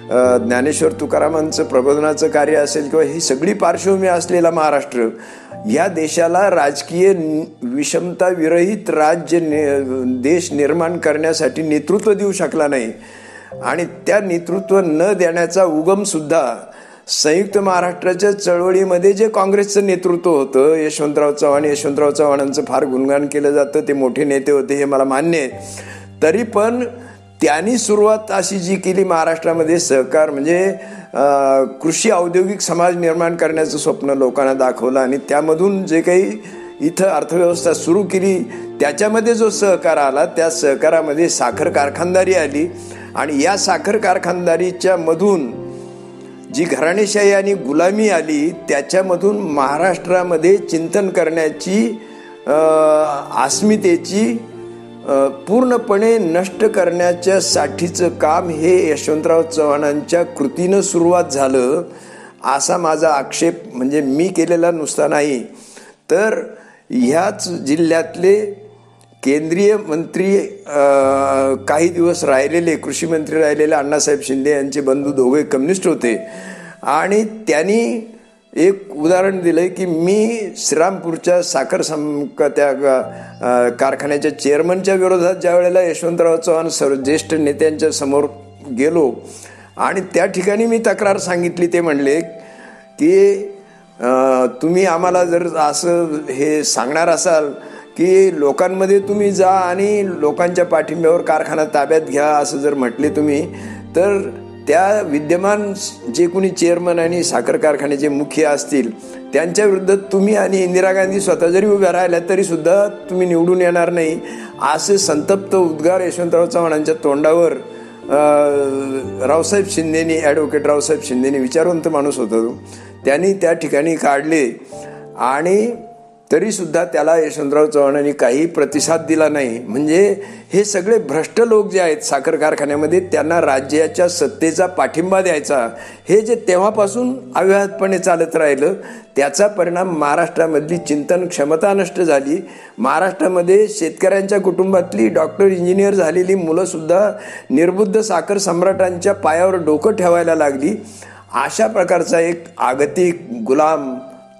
ज्ञानेश्वर तुकारामांचं प्रबोधनाचं कार्य असेल किंवा ही सगळी पार्श्वभूमी असलेला महाराष्ट्र, या देशाला राजकीय विषमता विरहित देश निर्माण करण्यासाठी नेतृत्व देऊ शकला नाही. आणि त्या नेतृत्व न देण्याचा उगम सुद्धा संयुक्त महाराष्ट्राच्या चळवळीमध्ये जे काँग्रेसचं नेतृत्व होतं, यशवंतराव चव्हाणांचं फार गुणगान केलं जातं, ते मोठे नेते होते हे मला मान्य आहे. तरी पण त्यांनी सुरुवात अशी जी केली महाराष्ट्रामध्ये सहकार म्हणजे कृषी औद्योगिक समाज निर्माण करण्याचं स्वप्न लोकांना दाखवलं आणि त्यामधून जे काही इथं अर्थव्यवस्था सुरू केली त्याच्यामध्ये जो सहकार आला, त्या सहकारामध्ये साखर कारखानदारी आली. आणि या साखर कारखानदारीच्या मधून जी घराणेशाही आणि गुलामी आली, त्याच्यामधून महाराष्ट्रामध्ये चिंतन करण्याची अस्मितेची पूर्णपणे नष्ट करण्याच्या साठीचं काम हे यशवंतराव चव्हाणांच्या कृतीनं सुरुवात झालं, असा माझा आक्षेप. म्हणजे मी केलेला नुसता नाही, तर ह्याच जिल्ह्यातले केंद्रीय मंत्री काही दिवस राहिलेले, कृषी मंत्री राहिलेले अण्णासाहेब शिंदे यांचे बंधू दोघे कम्युनिस्ट होते. आणि त्यांनी एक उदाहरण दिलंय की मी श्रीरामपूरच्या साखर त्या कारखान्याच्या चेअरमनच्या विरोधात ज्या वेळेला यशवंतराव चव्हाण ज्येष्ठ नेत्यांच्या समोर गेलो आणि त्या ठिकाणी मी तक्रार सांगितली, ते म्हणले की तुम्ही आम्हाला जर असं हे सांगणार असाल की लोकांमध्ये तुम्ही जा आणि लोकांच्या पाठिंब्यावर कारखाना ताब्यात घ्या असं जर म्हटले तुम्ही, तर त्या विद्यमान जे कोणी चेअरमन आणि साखर कारखान्याचे मुख्य असतील त्यांच्या विरुद्ध तुम्ही आणि इंदिरा गांधी स्वतः जरी उभ्या राहिल्या तरी सुद्धा तुम्ही निवडून येणार नाही, असे संतप्त उद्गार यशवंतराव चव्हाणांच्या तोंडावर रावसाहेब शिंदेनी, ॲडव्होकेट रावसाहेब शिंदेनी, विचारवंत माणूस होता तो, त्यांनी त्या ठिकाणी काढले. आणि तरी सुद्धा त्याला यशवंतराव चव्हाणांनी काही प्रतिसाद दिला नाही. म्हणजे हे सगळे भ्रष्ट लोक जे आहेत साखर कारखान्यामध्ये, त्यांना राज्याच्या सत्तेचा पाठिंबा द्यायचा, हे जे तेव्हापासून अव्याहतपणे चालत राहिलं, त्याचा परिणाम महाराष्ट्रामधली चिंतन क्षमता नष्ट झाली. महाराष्ट्रामध्ये शेतकऱ्यांच्या कुटुंबातली डॉक्टर इंजिनियर झालेली मुलंसुद्धा निर्बुद्ध साखर सम्राटांच्या पायावर डोकं ठेवायला लागली. अशा प्रकारचा एक आगतिक गुलाम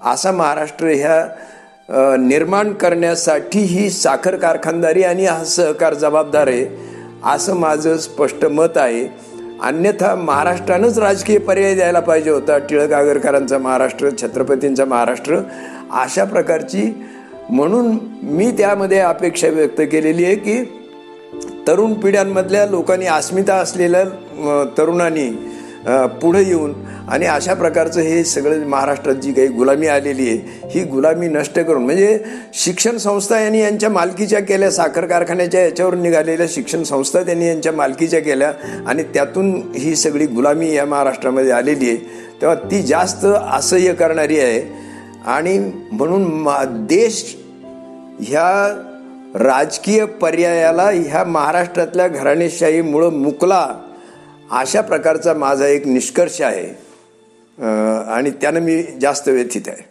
असा महाराष्ट्र ह्या निर्माण करण्यासाठी ही साखर कारखानदारी आणि हा सहकार जबाबदार आहे, असं माझं स्पष्ट मत आहे. अन्यथा महाराष्ट्रानंच राजकीय पर्याय द्यायला पाहिजे होता. टिळक आगरकरांचा महाराष्ट्र, छत्रपतींचा महाराष्ट्र, अशा प्रकारची. म्हणून मी त्यामध्ये अपेक्षा व्यक्त केलेली आहे की तरुण पिढ्यांमधल्या लोकांनी, अस्मिता असलेल्या तरुणांनी पुढे येऊन आणि अशा प्रकारचं हे सगळं महाराष्ट्रात जी काही गुलामी आलेली आहे ही गुलामी नष्ट करून, म्हणजे शिक्षण संस्था यांनी यांच्या मालकीच्या केल्या, साखर कारखान्याच्या याच्यावर निघालेल्या शिक्षण संस्था त्यांनी यांच्या मालकीच्या केल्या आणि त्यातून ही सगळी गुलामी या महाराष्ट्रामध्ये आलेली आहे. तेव्हा ती जास्त असह्य करणारी आहे. आणि म्हणून देश ह्या राजकीय पर्यायाला ह्या महाराष्ट्रातल्या घराणेशाहीमुळं मुकला, अशा प्रकारचा माझा एक निष्कर्ष आहे आणि त्यानं मी जास्त व्यथित आहे.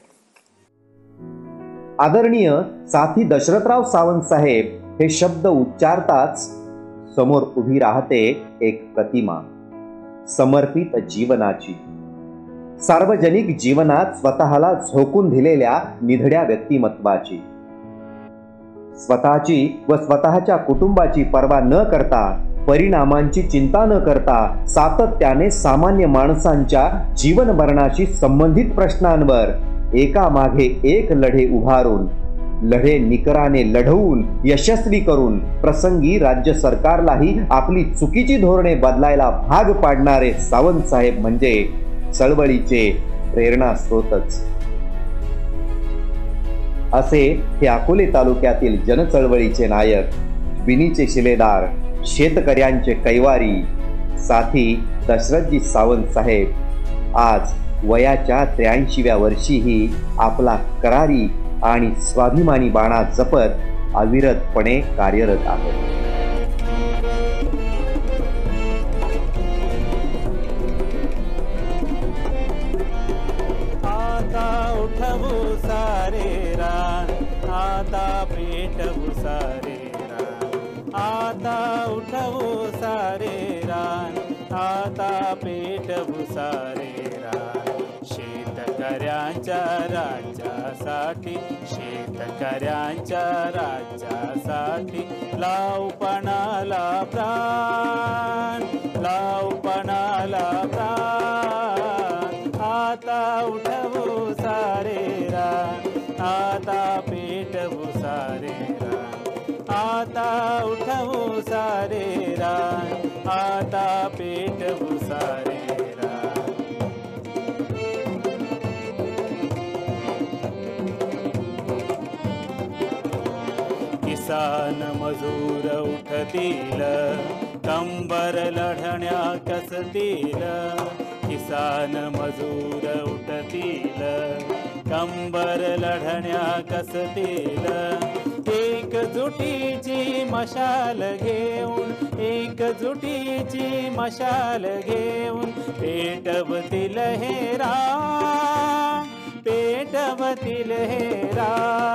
आदरणीय साथी दशरथराव सावंत साहेब हे शब्द उच्चारताच समोर उभी राहते एक प्रतिमा, समर्पित जीवनाची, सार्वजनिक जीवनात स्वतःला झोकून दिलेल्या निधड्या व्यक्तिमत्वाची, स्वतःची व स्वतःच्या कुटुंबाची पर्वा न करता, परिणामांची चिंता न करता सातत्याने सामान्य माणसांच्या जीवन मरणाशी संबंधित प्रश्नांवर एकामागे एक लढे उभारून लढे निकराने लढवून यशस्वी करून प्रसंगी राज्य सरकारलाही आपली चुकीची धोरणे बदलायला भाग पाडणारे सावंत साहेब म्हणजे चळवळीचे प्रेरणास्रोतच. असे हे अकोले तालुक्यातील जनचळवळीचे नायक, बिनीचे शिलेदार, शेतकऱ्यांचे कैवारी साथी दशरथजी सावंत साहेब आज वयाच्या 83व्या वर्षीही आपला करारी आणि स्वाभिमानी बाणा जपत अविरतपणे कार्यरत आहेत. उठवू सारे रान, आता पेटवू सारे रान, आता उठवू सारे रान, आता पेटवू सारे रान. शेतकऱ्यांच्या राज्यासाठी, शेतकऱ्यांच्या राज्यासाठी लावू पणाला प्राण, लावू पणाला प्राण. आता उठवू सारे रान, आता पेटवू सारे रान, आता उठवू सारे रान, आता पेटवू सारे रान. किसान मजूर उठतील, कंबर लढण्या कसतील. किसान मजूर उठतील, कंबर लढण्या कसतील. एकजुटीची मशाल घेऊन, एकजुटीची मशाल घेऊन पेटवतील हे रान, पेटवतील हे रान.